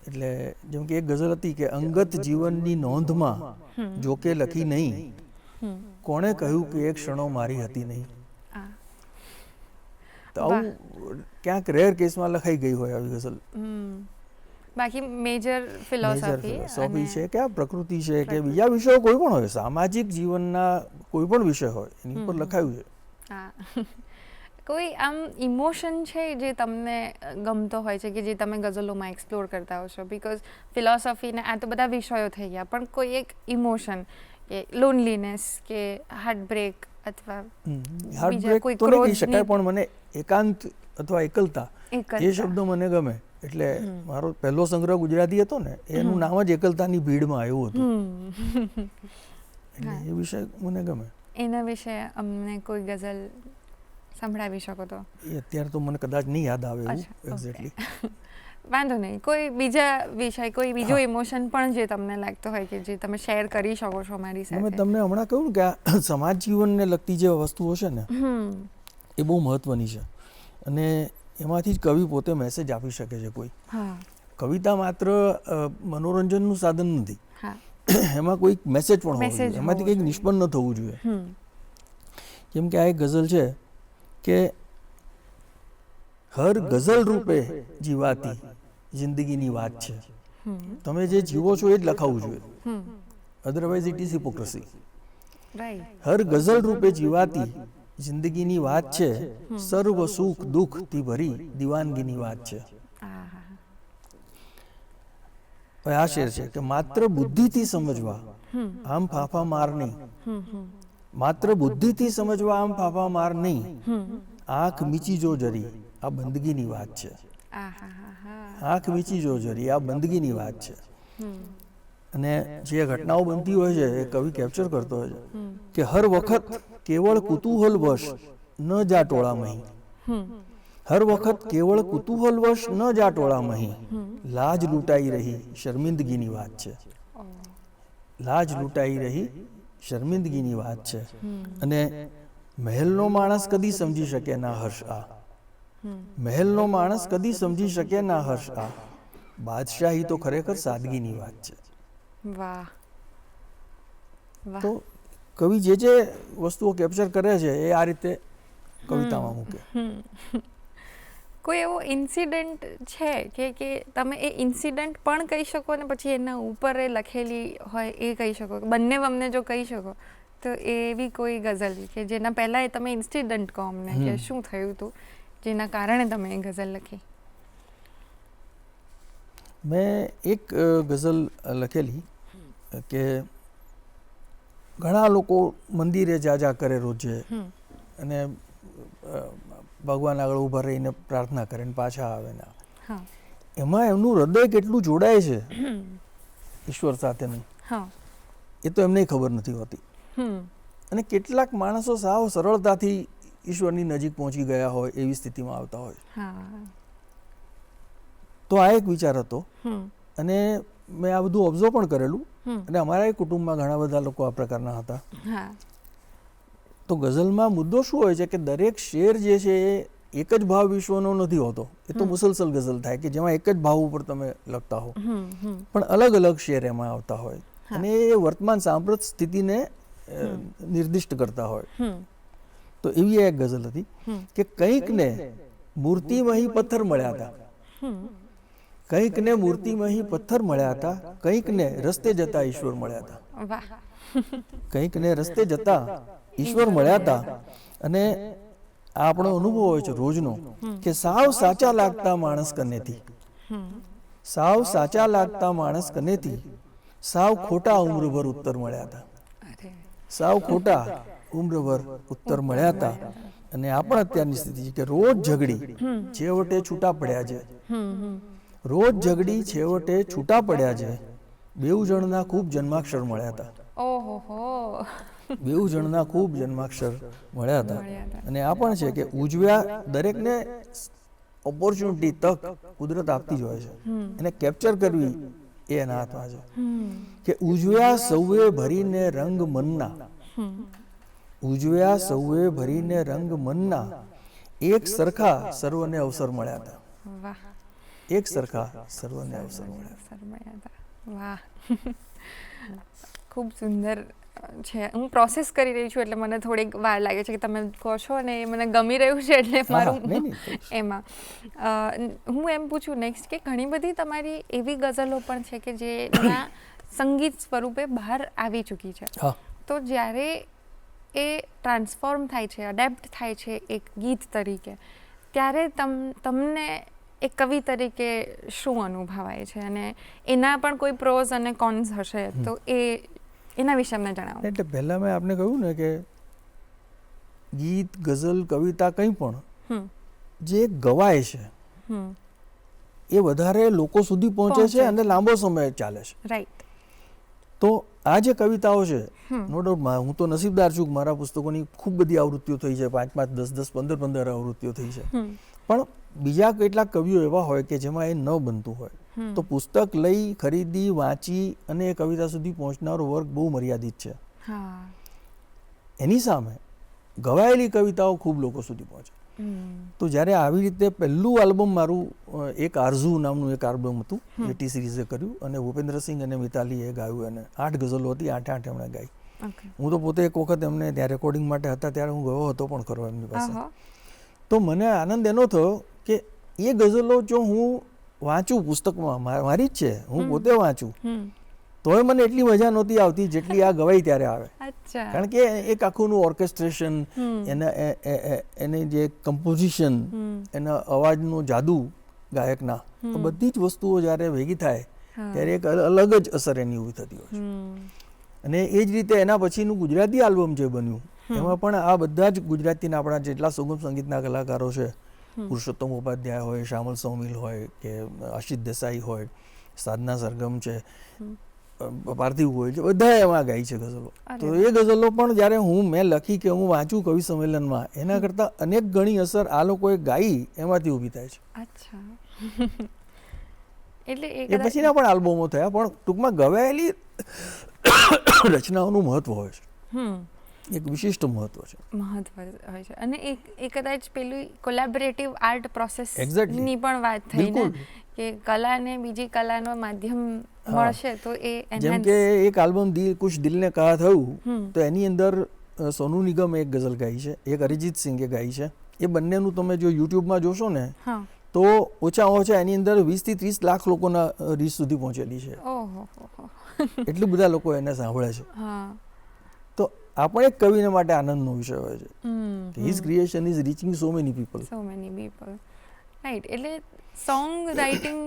A: એટલે જેમ કે એક ગઝલ હતી કે અંગત જીવનની નોંધમાં જો કે લખી નહીં, કોણે કહ્યું કે એક ક્ષણો મારી હતી નહીં. તો આવું ક્યાંક રેર કેસમાં લખાઈ ગઈ હોય આવી ગઝલ.
B: બાકી મેજર ફિલોસોફી
A: છે કે આ પ્રકૃતિ છે કે બીજા વિષયો કોઈ પણ હોય, સામાજિક જીવનના કોઈ પણ વિષય હોય એની ઉપર લખાયું છે.
B: કોઈ આમ ઇમોશન છે જે તમને ગમતો હોય છે કે જે તમે ગઝલોમાં એક્સપ્લોર કરતા હો છો? બિકોઝ ફિલોસોફી ને આ તો બધા વિષયો થઈ ગયા, પણ કોઈ એક ઇમોશન કે લોનલીનેસ કે હાર્ટબ્રેક અથવા
A: હાર્ટબ્રેક તો નહીં કહી શકાય, પણ મને એકાંત અથવા એકલતા એ શબ્દ મને ગમે. એટલે મારો પહેલો સંગ્રહ ગુજરાતી હતો ને એનું નામ જ એકલતાની ભીડમાં આવ્યું હતું. એટલે એ વિષય મને ગમે.
B: એના વિશે અમને કોઈ ગઝલ સંભળાવી શકો તો?
A: એ અત્યારે તો મને કદાચ નહીં યાદ આવે એવું એક્ઝેક્ટલી.
B: વાંધો નહીં. કોઈ બીજા વિષય, કોઈ બીજો ઇમોશન પણ જે તમને લાગતો હોય કે જે તમે શેર કરી શકો છો મારી સાથે?
A: મેં તમને હમણાં કહ્યું કે આ સમાજ જીવનને લગતી જે વસ્તુઓ છે ને એ બહુ મહત્વની છે. અને એમાંથી જ કવિ પોતે મેસેજ આપી શકે છે. કોઈ કવિતા માત્ર મનોરંજનનું સાધન નથી, એમાં કોઈ મેસેજ પણ હોવો જોઈએ, એમાંથી કંઈક નિષ્પન્ન થવું જોઈએ. જેમ કે આ એક ગઝલ છે કે હર ગઝલ રૂપે જીવાતી જિંદગીની વાત છે. તમે જે જીવો છો એ જ લખાવવું જોઈએ, અધરવાઇઝ ઇટ ઇઝ હિપોક્રેસી. હર ગઝલ રૂપે જીવાતી જિંદગીની વાત છે, સર્વ સુખ દુઃખ થી ભરી દીવાનગીની વાત છે. આ શેર છે કે માત્ર બુદ્ધિથી સમજવા આમ ફાફા માર નહીં, માત્ર બુદ્ધિથી સમજવા આમ ફાફા માર નહીં, આંખ મીચી જો જરી આ બંદગીની વાત છે. આંખ મીચી જો જરી આ બંદગીની વાત છે. અને જે ઘટનાઓ બનતી હોય છે એ કવિ કેપ્ચર કરતો હોય છે કે હર વખત કેવળ કુતૂહલવશ ન જા ટોળામહી, હર વખત કેવળ કુતૂહલવશ ન જા ટોળામહી, લાજ લૂંટાઈ રહી શર્મિંદગીની વાત છે. લાજ લૂંટાઈ રહી શર્મિંદગીની વાત છે. અને મહેલનો માણસ કદી સમજી શકે ના હર્ષ આ, મહેલનો માણસ કદી સમજી શકે ના હર્ષ આ, બાદશાહી તો ખરેખર સાદગીની વાત છે.
B: વાહ.
A: તો કવિ જે વસ્તુઓ કેપ્ચર કરે છે એ આ રીતે કવિતામાં મૂકે.
B: કોઈ એવો ઇન્સિડન્ટ છે કે તમે એ ઇન્સિડન્ટ પણ કહી શકો ને પછી એના ઉપર એ લખેલી હોય એ કહી શકો, બંને અમને જો કહી શકો તો એવી કોઈ ગઝલ કે જેના પહેલાં એ તમે ઇન્સિડન્ટ કહો અમને કે શું થયું હતું જેના કારણે તમે એ ગઝલ લખી?
A: મેં એક ગઝલ લખેલી કે ઘણા લોકો મંદિરે જા કરે રોજે અને ભગવાન આગળ ઊભા રહીને પ્રાર્થના કરે ને પાછા આવે ને, એમાં એમનું હૃદય કેટલું જોડાય છે ઈશ્વર સાથેનું એ તો એમને ખબર નથી હોતી. અને કેટલાક માણસો સાવ સરળતાથી ઈશ્વરની નજીક પહોંચી ગયા હોય એવી સ્થિતિમાં આવતા હોય. તો આ એક વિચાર હતો અને મેં આ બધું ઓબ્ઝર્વ પણ કરેલું અને અમારા કુટુંબમાં ઘણા બધા લોકો આ પ્રકારના હતા. તો ગઝલમાં મુદ્દો શું હોય છે કે દરેક શેર જે છે એ એક જ ભાવ વિશ્વનો નથી હોતો. એ તો મુસલસલ ગઝલ થાય કે જેમાં એક જ ભાવ ઉપર તમે લખતા હો, પણ અલગ અલગ શેર એમાં આવતા હોય અને એ વર્તમાન સાંપ્રત સ્થિતિને નિર્દિષ્ટ કરતા હોય. તો એવી એક ગઝલ હતી કે કંઈકને મૂર્તિમહી પથ્થર મળ્યા હતા, કંઈકને મૂર્તિમહી પથ્થર મળ્યા હતા, કંઈકને રસ્તે જતા ઈશ્વર મળ્યા હતા. કંઈકને રસ્તે જતા ઈશ્વર મળ્યા હતા. અને આ આપણો અનુભવ હોય છે રોજનો કે સાવ સાચા લાગતા માણસ કનેથી, સાવ સાચા લાગતા માણસ કનેથી સાવ ખોટા ઉમ્રભર ઉત્તર મળ્યા હતા. સાવ ખોટા ઉમ્રભર ઉત્તર મળ્યા હતા. અને આ પણ અત્યારની સ્થિતિ છે કે રોજ ઝઘડી છેવટે છૂટા પડ્યા છે, રોજ ઝઘડી છેવટે છૂટા પડ્યા છે, બેઉ જણના ખૂબ જન્માક્ષર મળ્યા હતા. બેઉ જણના ખૂબ જન્માક્ષર મળ્યા હતા. અને આ પણ છે કે ઉજવ્યા દરેકને ઓપોર્ચ્યુનિટી, તક કુદરત આપતી જ હોય છે, એને કેપ્ચર કરવી એ એના હાથમાં છે. કે ઉજવ્યા સૌએ ભરીને રંગ મનના, ઉજવ્યા સૌએ ભરીને રંગ મનના, એક સરખા સર્વને અવસર મળ્યા હતા. એક સરખા સર્વને અવસર મળ્યા હતા.
B: વાહ, ખૂબ સુંદર છે. હું પ્રોસેસ કરી રહી છું એટલે મને થોડીક વાર લાગે છે કે તમે કહો છો ને એ મને ગમી રહ્યું છે એટલે મારું એમાં હું એમ પૂછું નેક્સ્ટ કે ઘણી બધી તમારી એવી ગઝલો પણ છે કે જેના સંગીત સ્વરૂપે બહાર આવી ચૂકી છે. તો જ્યારે એ ટ્રાન્સફોર્મ થાય છે, અડેપ્ટ થાય છે એક ગીત તરીકે, ત્યારે તમને એક કવિ તરીકે શું અનુભવાય છે? અને એના પણ કોઈ પ્રોઝ અને કોન્સ હશે તો એના વિશે અમને જણાવો.
A: એટલે પહેલાં મેં આપને કહ્યું ને કે ગીત, ગઝલ, કવિતા કંઈ પણ જે ગવાય છે એ વધારે લોકો સુધી પહોંચે છે અને લાંબો સમય ચાલે છે.
B: રાઈટ.
A: તો આ જે કવિતાઓ છે, નો ડાઉટ હું તો નસીબદાર છું કે મારા પુસ્તકોની ખૂબ બધી આવૃત્તિઓ થઈ છે, 5-5, 10-10, 15-15 આવૃત્તિઓ થઈ છે. પણ બીજા કેટલાક કવિઓ એવા હોય કે જેમાં એ ન બનતું હોય, તો પુસ્તક લઈ, ખરીદી, વાંચી અને એ કવિતા સુધી પહોંચનારો વર્ગ બહુ મર્યાદિત છે. એની સામે ગવાયેલી કવિતાઓ ખૂબ લોકો સુધી પહોંચે. તો જ્યારે આવી રીતે પહેલું આલ્બમ મારું એક આરઝુ નામનું એક આલ્બમ હતું, એ ટી સિરીઝે કર્યું અને ભૂપેન્દ્રસિંહ અને મિતાલીએ ગાયું. અને 8 ગઝલો હતી, 8 એમણે ગાઈ. હું તો પોતે એક વખત એમને ત્યાં રેકોર્ડિંગ માટે હતા ત્યારે હું ગયો હતો પણ ખરો એમની પાસે. તો મને આનંદ એનો થયો કે એ ગઝલો જો હું વાંચું પુસ્તકમાં, મારી જ છે, હું પોતે વાંચું, તોય મને એટલી મજા નહોતી આવતી જેટલી આ ગવાઈ ત્યારે આવે. કારણ કે એક આખુંનું ઓર્કેસ્ટ્રેશન, એની જે કમ્પોઝિશન, એના અવાજનો જાદુ ગાયકના, તો બધી જ વસ્તુઓ જ્યારે ભેગી થાય ત્યારે એક અલગ જ અસર એની ઊભી થતી હોય છે. અને એ જ રીતે એના પછીનું ગુજરાતી આલ્બમ જે બન્યું એમાં પણ આ બધા જ ગુજરાતીના આપણા જેટલા સુગમ સંગીતના કલાકારો છે, પુરુષોત્તમ ઉપાધ્યાય હોય, શ્યામલ સૌમિલ હોય કે આશિષ દેસાઈ હોય, સાધના સરગમ છે, પાર્થિવ હોય છે, બધા એમાં ગાઈ છે ગઝલો. તો એ ગઝલો પણ જ્યારે મેં લખી કે હું વાંચું કવિ સંમેલનમાં, એના કરતાં અનેક ગણી અસર આ લોકોએ ગાઈ એમાંથી ઊભી થાય છે.
B: એટલે
A: એ પછીના પણ આલ્બમો થયા, પણ ટૂંકમાં ગવાયેલી રચનાઓનું મહત્વ હોય છે, એક વિશિષ્ટ મહત્વ
B: હોય છે. અને એ કદાચ પેલું કોલેબોરેટિવ આર્ટ પ્રોસેસની પણ વાત થઈ ને કે કલાને બીજી કલાનો માધ્યમ મળશે તો એ
A: જેમ કે એક આલ્બમ કુછ દિલને કહા થયું, તો એની અંદર સોનુ નિગમે એક ગઝલ ગાઈ છે, એક અરિજીત સિંઘે ગાઈ છે, એ બંનેનું તમે જો યુટ્યુબમાં જોશો ને
B: હા
A: તો ઓછામાં ઓછા એની અંદર 20 થી 30 લાખ લોકોના રીચ સુધી પહોંચેલી છે.
B: ઓહો
A: એટલું બધા લોકો એને સાંભળે છે.
B: હા
A: તો આ પણ એક કવિને માટે આનંદનો વિષય હોય છે કે his creation is reaching so many people.
B: Right. એટલે સોંગ રાઇટિંગ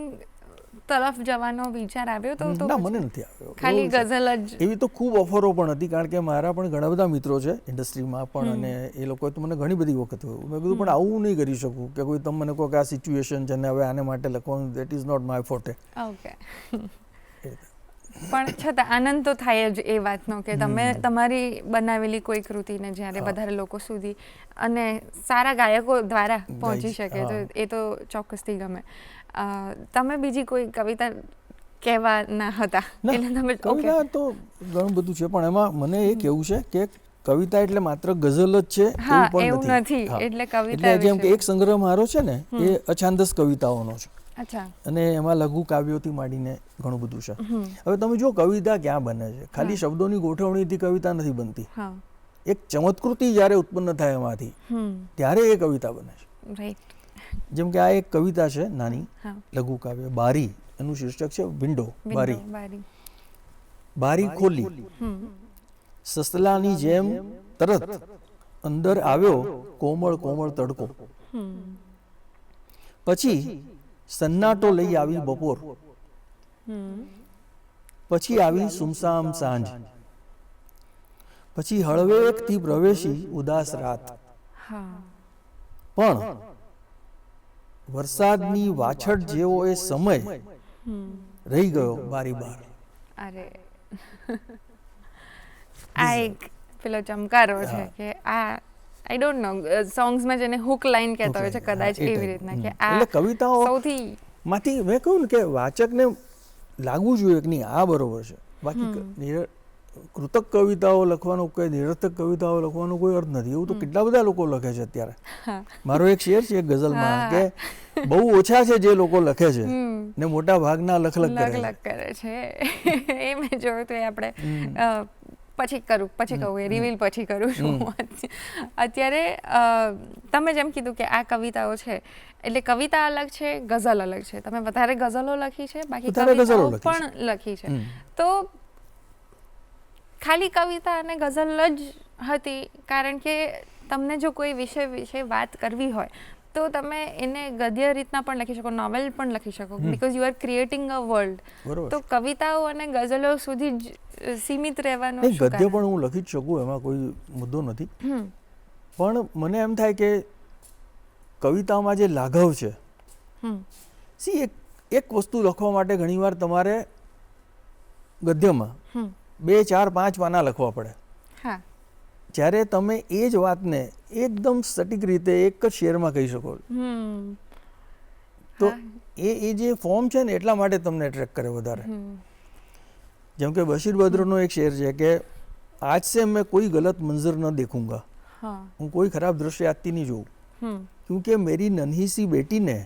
B: તરફ જવાનો વિચાર આવ્યો તો
A: ના, મને નથી આવ્યો.
B: ખાલી ગઝલ જ?
A: એવી તો ખૂબ ઓફરો પણ હતી, કારણ કે મારા પણ ઘણા બધા મિત્રો છે ઇન્ડસ્ટ્રીમાં પણ, અને એ લોકોએ તો મને ઘણી બધી વખત કહ્યું. મેં કીધું પણ આવું નહીં કરી શકું કે કોઈ તમે મને કહો કે આ સિચ્યુએશન છે ને હવે આને માટે લખવાનું, that is not my forte.
B: Okay. પણ છતાં આનંદ તો થાય જ એ વાતનો કે તમે તમારી બનાવેલી કોઈ કૃતિને જ્યારે વધારે લોકો સુધી અને સારા ગાયકો દ્વારા પહોંચી શકે તો એ તો ચોક્કસથી ગમે. તમે બીજી કોઈ કવિતા કહેવાના હતા? એટલે તમે
A: કવિતા તો ઘણું બધું છે, પણ એમાં મને એ કહેવું છે કે કવિતા એટલે માત્ર ગઝલ જ છે
B: એવું નથી. એટલે કવિતા
A: એટલે જેમ કે એક સંગ્રહ મારો છે ને એ અછાંદસ કવિતાઓનો છે.
B: અચ્છા.
A: અને એમાં લઘુ કાવ્યોથી માંડીને ઘણું બધું છે. હવે તમે જો કવિતા ક્યાં બને છે, ખાલી શબ્દોની ગોઠવણીથી કવિતા નથી બનતી. એક ચમત્કૃતિ જ્યારે ઉત્પન્ન થાય એમાંથી ત્યારે એ કવિતા બને છે.
B: રાઈટ.
A: જેમ કે આ એક કવિતા છે નાની લઘુ કાવ્ય બારી, એનું શીર્ષક છે વિન્ડો. બારી બારી ખોલી, સસલાની જેમ તરત અંદર આવ્યો કોમળ કોમળ તડકો, પછી સન્નાટો લઈ આવી બપોર, પછી આવી સુમસામ સાંજ, પછી હળવેકથી પ્રવેશી ઉદાસ રાત, પણ વરસાદની વાછડ જેવો એ સમય રહી ગયો બારી બાર.
B: અરે આ એક પેલો ચમકારો છે કે આ આઈ ડોન્ટ નો સોંગ્સમાં જેને હુક લાઈન કહેતા હોય છે કદાચ એવી રીતના કે આ
A: એટલે કવિતાઓ
B: સૌથી
A: માંથી મેં કહ્યું ને કે વાચકને લાગવું જોઈએ કે નહીં આ બરોબર છે. બાકી કૃતક કવિતાઓ લખવાનો કોઈ નિરર્થક કવિતાઓ લખવાનો કોઈ અર્થ નથી. એવું તો કેટલા બધા લોકો લખે છે અત્યારે. મારો એક શેર છે ગઝલમાં કે બહુ ઓછા છે જે લોકો લખે છે ને મોટા ભાગના લખ
B: કરે છે. એ મેં જોયું તો એ આપણે પછી કહું એ રિવીલ પછી કરું છું. અત્યારે તમે જેમ કીધું કે આ કવિતાઓ છે એટલે કવિતા અલગ છે, ગઝલ અલગ છે. તમે વધારે ગઝલો લખી છે, બાકી કવિતાઓ પણ લખી છે. તો ખાલી કવિતા અને ગઝલ જ હતી કારણ કે તમને જો કોઈ વિષય વિશે વાત કરવી હોય તો તમે એને ગદ્ય રીતના પણ લખી શકો, નોવેલ પણ લખી શકો, because you are creating a world. તો કવિતાઓ અને ગઝલો સુધી જ સીમિત રહેવાનું
A: ગદ્ય પણ હું લખી જ શકું, એમાં કોઈ મુદ્દો નથી. પણ મને એમ થાય કે કવિતામાં જે લાઘવ છે, એક વસ્તુ લખવા માટે ઘણીવાર તમારે ગદ્યમાં 2, 4, 5 પાના લખવા પડે. જ્યારે તમે એ જ વાતને એકદમ સટીક રીતે એક જ શેરમાં કહી શકો. તો એ જે ફોર્મ છે ને એટલા માટે તમને એટ્રેક્ટ કરે વધારે. જેમ કે બશીર બદ્રનો એક શેર છે કે આજ સે મેં કોઈ ગલત મંજર ન દેખूंगा, હું કોઈ ખરાબ દ્રશ્ય આજથી નહીં જોઉં, क्योंकि मेरी नन्ही सी बेटी ने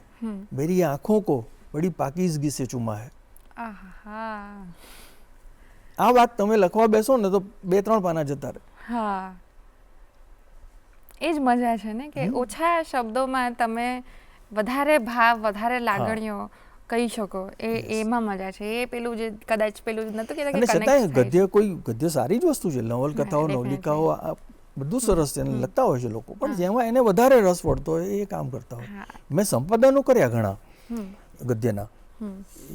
A: मेरी आंखों को बड़ी पाकीज़गी से चूमा है. આ વાત તમે લખવા બેસો ને તો 2-3 પાના જતા રહે.
B: હા, એ જ મજા છે ને કે ઓછા શબ્દોમાં તમે વધારે ભાવ, વધારે લાગણીઓ કહી શકો. એમાં મજા છે. એ પેલું જે કદાચ પેલું નતું કહેતા કે
A: છતાંય ગદ્ય સારી જ વસ્તુ છે. નવલકથાઓ, નવલિકાઓ આ બધું સરસ છે, લખતા હોય છે લોકો, પણ જેમાં એને વધારે રસ પડતો હોય એ કામ કરતા હોય. મેં સંપાદનો કર્યા ઘણા ગદ્યના.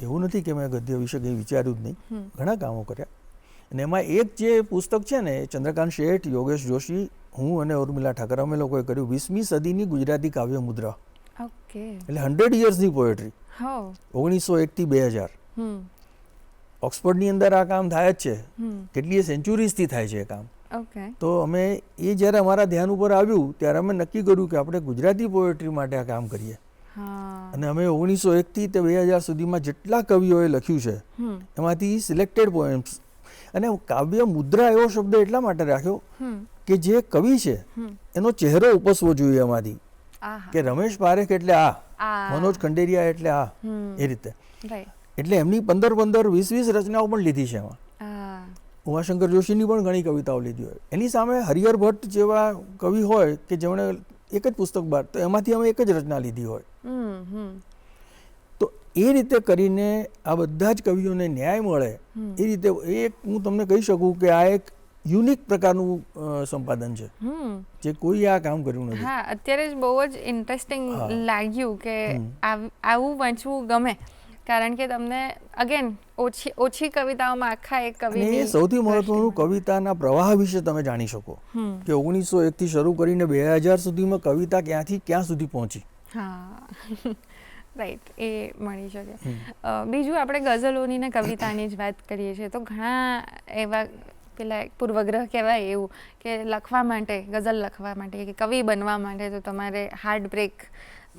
A: એવું નથી કે મેં ગદ્ય વિશે કંઈ વિચાર્યું જ નહીં, ઘણા કામો કર્યા. અને એમાં એક જે પુસ્તક છે ને ચંદ્રકાંત શેઠ, યોગેશ જોશી, હું અને ઉર્મિલા ઠાકર અમે લોકોએ કર્યું 20મી સદીની ગુજરાતી કાવ્ય મુદ્રા. એટલે 100 યર્સની પોએટ્રી, 1901 થી 2000. ઓક્સફર્ડની અંદર આ કામ થાય જ છે, કેટલીય સેન્ચુરીઝથી થાય છે એ કામ. તો અમે એ જ્યારે અમારા ધ્યાન ઉપર આવ્યું ત્યારે અમે નક્કી કર્યું કે આપણે ગુજરાતી પોએટ્રી માટે આ કામ કરીએ. અને અમે 1901 થી 2000 સુધીમાં જેટલા કવિઓએ લખ્યું છે એમાંથી સિલેક્ટેડ પોએમ્સ. અને કાવ્ય મુદ્રા એવો શબ્દ એટલા માટે રાખ્યો કે જે કવિ છે એનો ચહેરો ઉપસવો જોઈએ એમાંથી, કે રમેશ પારેખ એટલે આ, મનોજ ખંડેરિયા એટલે આ, એ રીતે. એટલે એમની 15-15, 20-20 રચનાઓ પણ લીધી છે એમાં. ઉમાશંકર જોશીની પણ ઘણી કવિતાઓ લીધી હોય. એની સામે હરિહર ભટ્ટ જેવા કવિ હોય કે જેમણે એક જ પુસ્તક બહાર, તો એમાંથી અમે એક જ રચના લીધી હોય. તો એ રીતે કરીને આ બધા જ કવિઓને ન્યાય મળે એ રીતે એક હું તમને કહી શકું કે આ એક યુનિક પ્રકારનું સંપાદન છે જે કોઈ આ કામ કર્યું નથી.
B: હા, અત્યારે જ બહુ જ ઇન્ટરેસ્ટિંગ લાગ્યું કે આવું વાંચવું ગમે, કારણ કે તમને અગેન ઓછી કવિતાઓમાં આખા એક કવિની
A: અને સૌથી મહત્વનું કવિતાના પ્રવાહ વિશે તમે જાણી શકો કે 1901 થી શરૂ કરીને 2000 સુધીમાં કવિતા ક્યાંથી ક્યાં સુધી પહોંચી.
B: હા, રાઈટ, એ મળી શકે. બીજું આપણે ગઝલોની ને કવિતાની જ વાત કરીએ છીએ તો ઘણા એવા પેલા પૂર્વગ્રહ કહેવાય એવું કે લખવા માટે, ગઝલ લખવા માટે કે કવિ બનવા માટે તો તમારે હાર્ટ બ્રેક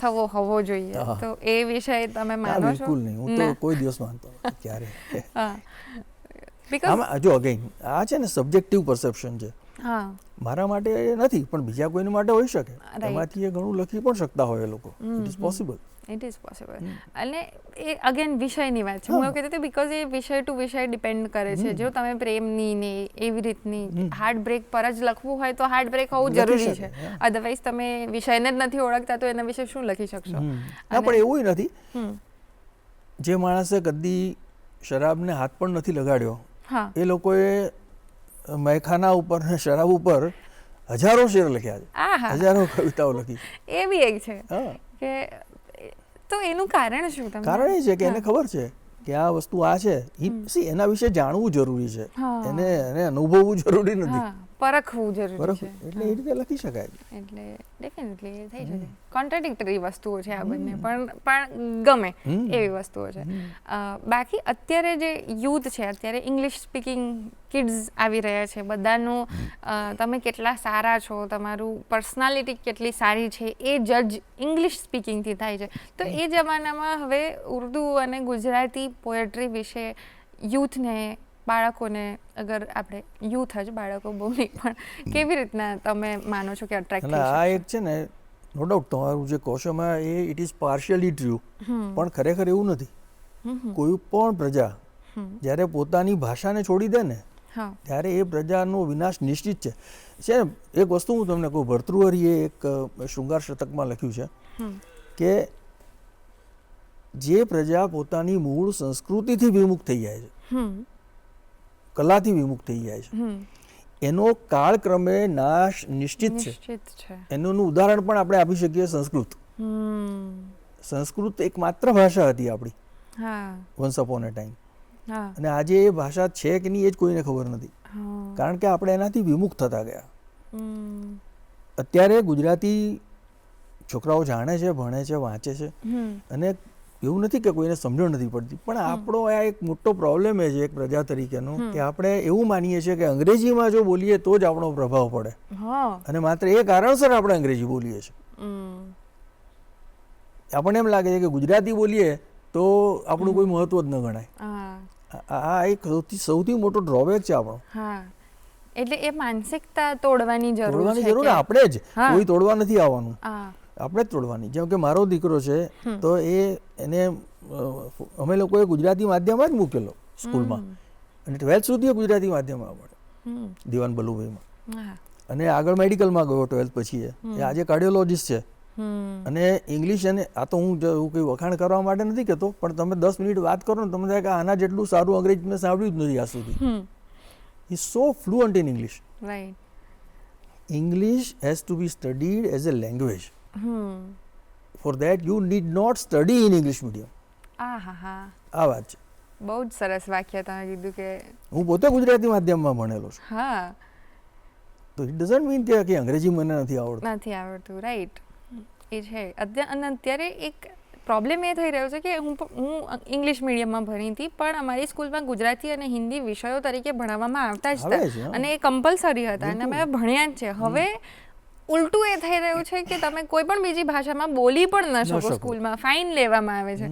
B: થવો હોવો જોઈએ. તો એ વિષય તમે માનો છો?
A: બિલકુલ નહીં, હું તો કોઈ દિવસ માનતો નથી ક્યારે.
B: બીકોઝ
A: આમાં જો અગેન આ છે ને સબ્જેક્ટિવ પરસેપ્શન છે.
B: હા,
A: મારા માટે નથી પણ બીજા કોઈને માટે હોઈ શકે. એમાંથી એ ઘણું લખી પણ શકતા હોય એ લોકો. It is possible.
B: It is possible. અને એ અગેન વિષયની વાત છે. હું એવું કહેતી હતી બીકોઝ એ વિષય ટુ વિષય ડિપેન્ડ કરે છે. જો તમે પ્રેમની ને એવી રીતની હાર્ટ બ્રેક પર જ લખવું હોય તો હાર્ટ બ્રેક હોવું જરૂરી છે. અધરવાઇઝ તમે વિષયને જ નથી ઓળખતા તો એના વિશે શું લખી શકશો?
A: ના, પણ એવું નથી. જે માણસે કદી શરાબને હાથ પણ નથી લગાડ્યો એ લોકોએ મયખાના ઉપર ને શરાબ ઉપર હજારો શેર લખ્યા છે, હજારો કવિતાઓ લખી.
B: એ બી એક છે કે તો એનું કારણ શું?
A: કારણ એ છે કે એને ખબર છે કે આ વસ્તુ આ છે. એના વિશે જાણવું જરૂરી છે, એને અનુભવવું જરૂરી નથી,
B: પરખવું જરૂરી છે.
A: એટલે એ રીતે લખી શકાય.
B: એટલે ડેફિનેટલી એ થઈ શકે. કોન્ટ્રાડિક્ટરી વસ્તુઓ છે આ બંને, પણ ગમે એવી વસ્તુઓ છે. બાકી અત્યારે જે યુથ છે, અત્યારે ઇંગ્લિશ સ્પીકિંગ કિડ્સ આવી રહ્યા છે, બધાનું તમે કેટલા સારા છો, તમારું પર્સનાલિટી કેટલી સારી છે એ જજ ઇંગ્લિશ સ્પીકિંગથી થાય છે. તો એ જમાનામાં હવે ઉર્દુ અને ગુજરાતી પોએટ્રી વિશે યુથને, બાળકોને, અગર આપણે યુથ જ, બાળકો બહુ નહીં, પણ કેવી રીતના તમે માનો છો કે અટ્રેક્ટ થઈ શકે?
A: આ એક છે ને, નો ડાઉટ તમારું જે કહો છો એમાં એ ઇટ ઇઝ પાર્શિયલી ટ્રુ, પણ ખરેખર એવું નથી. કોઈ પણ પ્રજા જ્યારે પોતાની ભાષાને છોડી દે ને ત્યારે એ પ્રજાનો વિનાશ નિશ્ચિત છે. છે ને, એક વસ્તુ હું તમને કહું, ભર્તૃહરિએ એક શૃંગાર શતકમાં લખ્યું છે કે જે પ્રજા પોતાની મૂળ સંસ્કૃતિથી વિમુખ થઈ જાય છે, કલાથી વિમુખ થઈ જાય છે, એનો કાળક્રમે નાશ નિશ્ચિત છે. એનું ઉદાહરણ પણ આપણે આપી શકીએ સંસ્કૃત. સંસ્કૃત એક માત્ર ભાષા હતી આપણી વન્સ અપોન અ ટાઈમ, અને આજે એ ભાષા છે કે નહીં એ જ કોઈને ખબર નથી, કારણ કે આપણે એનાથી વિમુખ થતા ગયા. અત્યારે ગુજરાતી છોકરાઓ જાણે છે, ભણે છે, વાંચે છે, અને એવું નથી કે કોઈને સમજણ નથી પડતી, પણ આપણો આ એક મોટો પ્રોબ્લેમ એ છે એક પ્રજા તરીકેનો કે આપણે એવું માનીએ છીએ કે અંગ્રેજીમાં જો બોલીએ તો જ આપણો પ્રભાવ પડે, અને માત્ર એ કારણસર આપણે અંગ્રેજી બોલીએ છીએ. આપણને એમ લાગે છે કે ગુજરાતી બોલીએ તો આપણું કોઈ મહત્વ જ ન ગણાય. આ એક સૌથી મોટો ડ્રોબેક છે આપણો.
B: એટલે એ માનસિકતા તોડવાની જરૂર
A: છે. આપણે જ, કોઈ તોડવા નથી આવવાનું, આપણે જ તોડવાની. જેમ કે મારો દીકરો છે તો એને અમે લોકોએ ગુજરાતી માધ્યમમાં જ મૂકેલો સ્કૂલમાં, અને 12th સુધી ગુજરાતી માધ્યમમાં ભણે દિવાન બલુભાઈમાં, અને આગળ મેડિકલમાં ગયો 12th પછી. એ આજે કાર્ડિયોલોજિસ્ટ છે. અને ઇંગ્લિશ, અને આ તો હું કંઈ વખાણ કરવા માટે નથી કહેતો, પણ તમે 10 મિનિટ વાત કરો ને તમને થાય કે આના જેટલું સારું અંગ્રેજી મેં સાંભળ્યું જ નથી આજ સુધી. He is so fluent in English.
B: Right.
A: English has to be studied as a language. For that you need not study in English medium. આ વાત છે.
B: બહુ જ સરસ વાક્ય તમે કીધું કે
A: હું પોતે ગુજરાતી માધ્યમમાં ભણેલો છું.
B: હા,
A: તો ઇટ ડઝન્ટ મીન કે અંગ્રેજી મને નથી
B: આવડતું. રાઈટ, એ છે. અને અત્યારે એક પ્રોબ્લેમ એ થઈ રહ્યો છે કે હું ઇંગ્લિશ મીડિયમમાં ભણી હતી, પણ અમારી સ્કૂલમાં ગુજરાતી અને હિન્દી વિષયો તરીકે ભણાવવામાં આવતા જ હતા, અને એ કમ્પલસરી હતા, અને અમે ભણ્યા જ છે. હવે ઉલટું એ થઈ રહ્યું છે કે તમે કોઈ પણ બીજી ભાષામાં બોલી પણ ન શકો, સ્કૂલમાં ફાઇન લેવામાં આવે છે.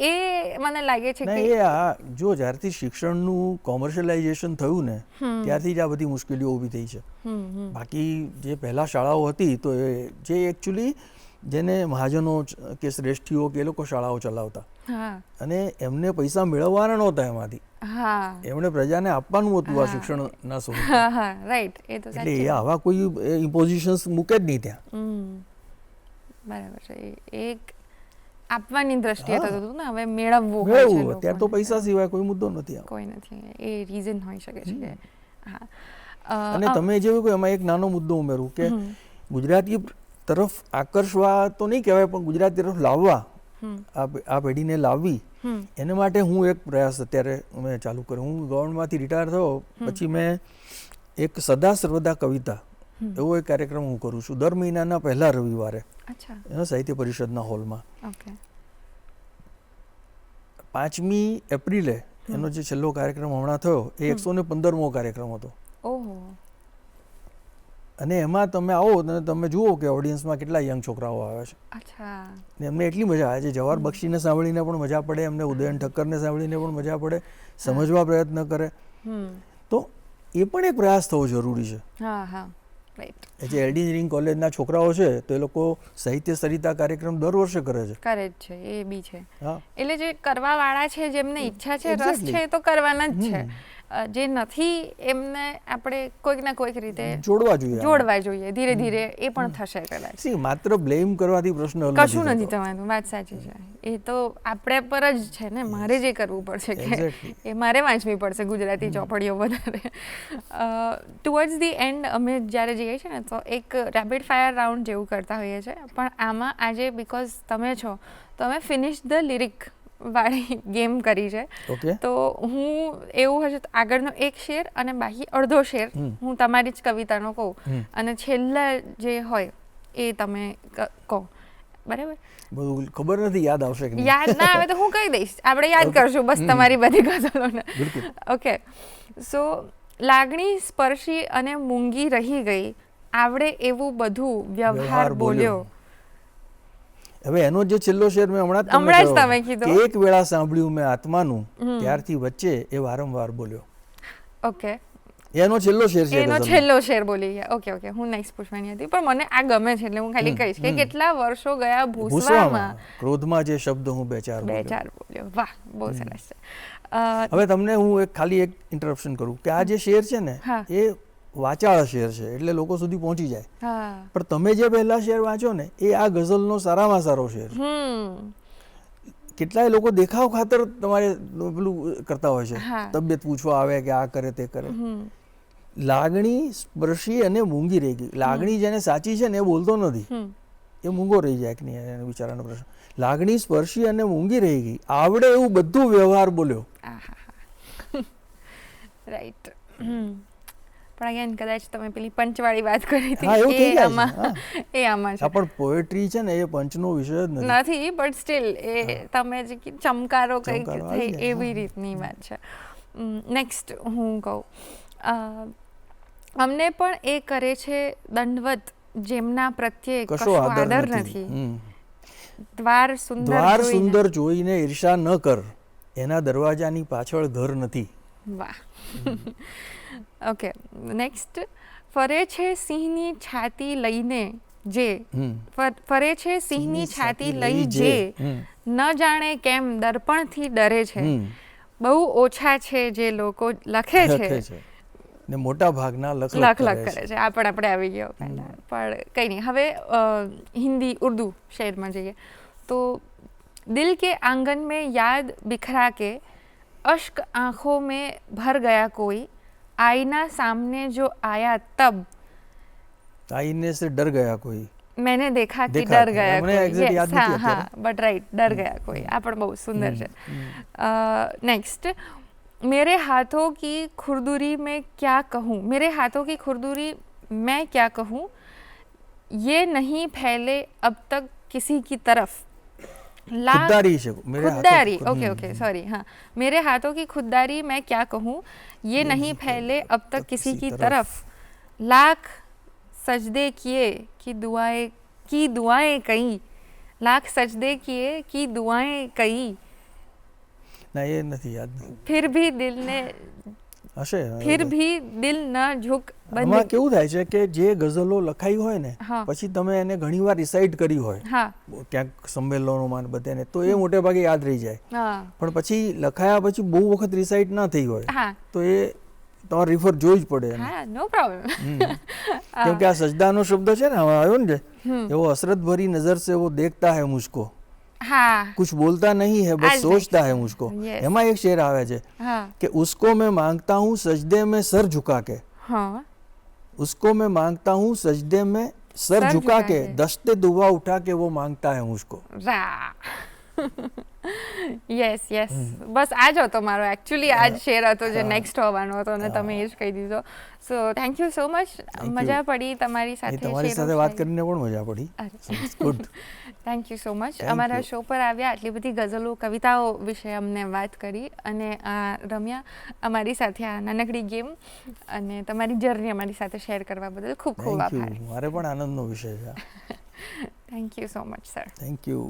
B: એ મને લાગે છે કે
A: જો જ્યારથી શિક્ષણનું કોમર્શિયલાઇઝેશન થયું ને ત્યારથી જ આ બધી મુશ્કેલીઓ ઊભી થઈ છે. બાકી જે પહેલા શાળાઓ હતી તો જે એકચ્યુઅલી જેને મહાજનો કે શ્રેષ્ઠીઓ કે એ લોકો શાળાઓ ચલાવતા, અને એમને પૈસા મેળવવાના નહોતા એમાંથી, એમણે પ્રજાને આપવાનું હતું આ શિક્ષણના સ્વરૂપે.
B: રાઈટ, એ તો
A: એટલે એ આવા કોઈ ઇમ્પોઝિશન્સ મૂકે જ નહીં ત્યાં.
B: બરાબર છે. એક આપવાની દ્રષ્ટિએ થતું હતું ને, હવે મેળવવું હોય છે
A: મેળવવું અત્યારે તો
B: લોકોને.
A: પૈસા સિવાય કોઈ મુદ્દો નથી આમ.
B: કોઈ નથી, એ રીઝન હોઈ શકે છે કે હા.
A: અને તમે જેવું કહ્યું એમાં એક નાનો મુદ્દો ઉમેરું કે ગુજરાતી તરફ આકર્ષવા તો નહીં કહેવાય, પણ ગુજરાતી તરફ લાવવા, આ પેઢીને લાવવી, એને માટે હું એક પ્રયાસ અત્યારે મેં ચાલુ કર્યો. હું ગવર્મેન્ટમાંથી રિટાયર થયો પછી મેં એક સદા સર્વદા કવિતા એવો એક કાર્યક્રમ હું કરું છું દર મહિનાના પહેલા રવિવારે સાહિત્ય પરિષદના હોલમાં. 5મી એપ્રિલે એનો જે છેલ્લો કાર્યક્રમ હમણાં થયો એ 115મો કાર્યક્રમ હતો. અને એમાં તમે આવો અને તમે જુઓ કે ઓડિયન્સમાં કેટલા યંગ છોકરાઓ આવે છે ને એમને એટલી મજા આવે છે. જવાહર બક્ષીને સાંભળીને પણ મજા પડે એમને, ઉદયન ઠક્કરને સાંભળીને પણ મજા પડે, સમજવા પ્રયત્ન કરે. તો એ પણ એક પ્રયાસ થવો જરૂરી છે. જે એન્જિનિયરિંગ કોલેજના છોકરાઓ છે તો એ લોકો સાહિત્ય સરિતા કાર્યક્રમ દર વર્ષે કરે
B: છે. એ બી છે. એટલે જે કરવા વાળા છે, જેમને ઈચ્છા છે, રસ છે, તો કરવાના જ છે. જે નથી એમને આપણે કોઈક ના કોઈક રીતે જોડવા જોઈએ. ધીરે ધીરે એ પણ થશે કદાચ.
A: માત્ર બ્લેમ કરવાથી પ્રશ્ન
B: કશું નથી થવાનું. વાત સાચી છે. એ તો આપણે પર જ છે ને, મારે જે કરવું પડશે કે એ મારે વાંચવી પડશે ગુજરાતી ચોપડીઓ વધારે. ટુવર્ડ્સ ધી એન્ડ અમે જ્યારે જઈએ છીએ ને તો એક રેપિડ ફાયર રાઉન્ડ જેવું કરતા હોઈએ છીએ, પણ આમાં આજે બિકોઝ તમે છો તો અમે ફિનિશ ધ લિરિક વાળી ગેમ કરી છે. તો હું એવું હશે આગળનો એક શેર અને બાકી અડધો શેર હું તમારી જ કવિતાનો કહું અને છેલ્લા જે હોય એ તમે કહો. બરાબર?
A: બધું ખબર નથી યાદ આવશે કે
B: યાદ ના આવે તો હું કહી દઈશ, આપણે યાદ કરશું બસ તમારી બધી ગઝલોને. ઓકે. સો લાગણી સ્પર્શી અને મૂંગી રહી ગઈ, આવડે એવું બધું વ્યવહાર બોલ્યો.
A: હવે એનો જે છેલ્લો શેર મેં હમણાં જ તમે કીધું, એક વેળા સાંભળ્યું મેં આત્માનું, ત્યારથી વચ્ચે એ વારંવાર બોલ્યો.
B: ઓકે.
A: એનો છેલ્લો શેર છે.
B: એનો છેલ્લો શેર બોલી ગયા. Okay okay. હું નેક્સ્ટ પૂછવાની હતી પણ મને આ ગમે છે એટલે હું ખાલી કહીશ કે કેટલા વર્ષો ગયા ભૂસવામાં,
A: ક્રોધમાં જે શબ્દ હું બે ચાર
B: બોલ્યો. વાહ, બહુ સરસ છે.
A: હવે તમને હું ખાલી એક ઇન્ટરપ્શન કરું કે આ જે શેર છે ને એ વાચાળ શેર છે એટલે લોકો સુધી પહોંચી જાય, પણ તમે જે પહેલા શેર વાંચો ને એ આ ગઝલનો સારામાં સારો શેર છે. કેટલાય લોકો દેખાવ ખાતર તમારે પેલું કરતા હોય છે, તબિયત પૂછવા આવે કે આ કરે તે કરે. લાગણી સ્પર્શી અને મૂંગી રહી ગઈ. લાગણી જેને સાચી છે ને એ બોલતો નથી, એ મૂંગો રહી જાય કે નહીં વિચારાનો પ્રશ્ન. લાગણી સ્પર્શી અને મૂંગી રહી ગઈ, આવડે એવું બધું વ્યવહાર બોલ્યો.
B: રાઈટ. પણ અગેન કદાચ તમે પેલી પંચવાળી વાત કરી હતી એ આમાં છે.
A: પણ પોએટ્રી છે ને એ પંચનો વિષય જ
B: નથી, બટ સ્ટીલ એ તમે જે ચમકારો કંઈક થઈ એવી રીતની વાત છે. નેક્સ્ટ હું કહું, અમને પણ એ કરે છે દંડવત જેમના પ્રત્યે કશો આદર નથી. દ્વાર સુંદર
A: જોઈને ઈર્ષા ન કર, એના દરવાજાની પાછળ ઘર નથી.
B: વાહ. ઓકે. નેક્સ્ટ, ફરે છે સિંહની છાતી લઈને જે, ફરે છે સિંહની છાતી લઈ જે, ન જાણે કેમ દર્પણથી ડરે છે. બહુ ઓછા છે જે લોકો લખે છે
A: ને મોટા ભાગના લખ
B: કરે છે. આ પણ આપણે આવી ગયો પહેલા, પણ કંઈ નહીં. હવે હિન્દી ઉર્દુ શેરમાં જઈએ તો, દિલ કે આંગન મેં યાદ બિખરા કે, अश्क आँखों में भर गया कोई, आईना सामने जो आया तब,
A: आईने से डर गया कोई,
B: मैंने देखा कि डर गया कोई. हाँ हाँ, बट राइट, डर गया कोई. આ પણ બહુ સુંદર છે. નેક્સ્ટ, मेरे हाथों की खुरदुरी में क्या कहूँ, मेरे हाथों की खुरदुरी मैं क्या कहूँ, ये नहीं फैले अब तक किसी की तरफ. खुददारी, ओके ओके, सॉरी. हाँ, मेरे हाथों की खुददारी मैं क्या कहूँ, ये नहीं फैले अब तक किसी की तरफ. लाख सजदे किए कि दुआएं कई, लाख सजदे किए कि दुआएं कई,
A: ના એ નથી યાદ.
B: फिर भी दिल ने
A: હશે,
B: फिर भी दिल न झुક.
A: આમાં કેવું થાય છે કે જે ગઝલો લખાઈ હોય ને પછી તમે એને ઘણીવાર રિસાઇટ કરી હોય ક્યાંક સંમેલનોમાં બધાને, તો એ મોટે ભાગે યાદ રહી જાય. પણ પછી લખાયા પછી બહુ વખત રિસાઇટ ના થઈ હોય તો એ તમારે રિફર જોઈ જ પડે એને.
B: હા, નો પ્રોબ્લેમ.
A: કેમ કે આ સજદાનો શબ્દ છે ને હવે આવ્યો ને એવો હસરત ભરી નજર સે वो देखता है मुझको,
B: હા
A: कुछ बोलता नहीं है बस सोचता है मुझको.
B: Yes.
A: એમાં એક શેર આવે છે
B: હા
A: કે उसको मैं मांगता हूँ सजदे में सर झुका के,
B: હા
A: उसको मैं मांगता हूँ सजदे में सर झुका के, दस्ते दुआ उठा के वो मांगता है मुझको.
B: રા યસ યસ, બસ આ જ હતો મારો એકચ્યુઅલી આ જ શેર હતો જે નેક્સ્ટ હોવાનો હતો અને તમે એ જ કહી દીધો. So thank you so much, મજા પડી તમારી સાથે
A: તમારી સાથે વાત કરીને પણ મજા પડી. Good.
B: Thank you so much. અમારા શો પર આવ્યા, આટલી બધી ગઝલો કવિતાઓ વિશે અમને વાત કરી અને રમ્યા અમારી સાથે આ નાનકડી ગેમ અને તમારી જર્ની અમારી સાથે શેર કરવા બદલ ખૂબ ખૂબ આભાર.
A: મારે પણ આનંદનો વિષય છે.
B: Thank you so much sir.
A: Thank you.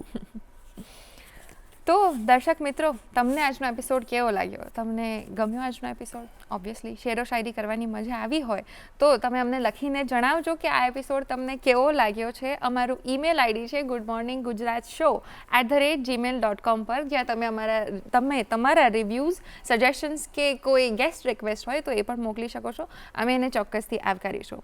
B: તો દર્શક મિત્રો, તમને આજનો એપિસોડ કેવો લાગ્યો? તમને ગમ્યો આજનો એપિસોડ? ઓબ્વિયસલી શેરો શાયરી કરવાની મજા આવી હોય તો તમે અમને લખીને જણાવજો કે આ એપિસોડ તમને કેવો લાગ્યો છે. અમારું ઈમેલ આઈડી છે goodmorninggujratshow@gmail.com પર, જ્યાં તમે તમારા રિવ્યૂઝ, સજેશન્સ કે કોઈ ગેસ્ટ રિક્વેસ્ટ હોય તો એ પણ મોકલી શકો છો. અમે એને ચોક્કસથી આવકારીશું.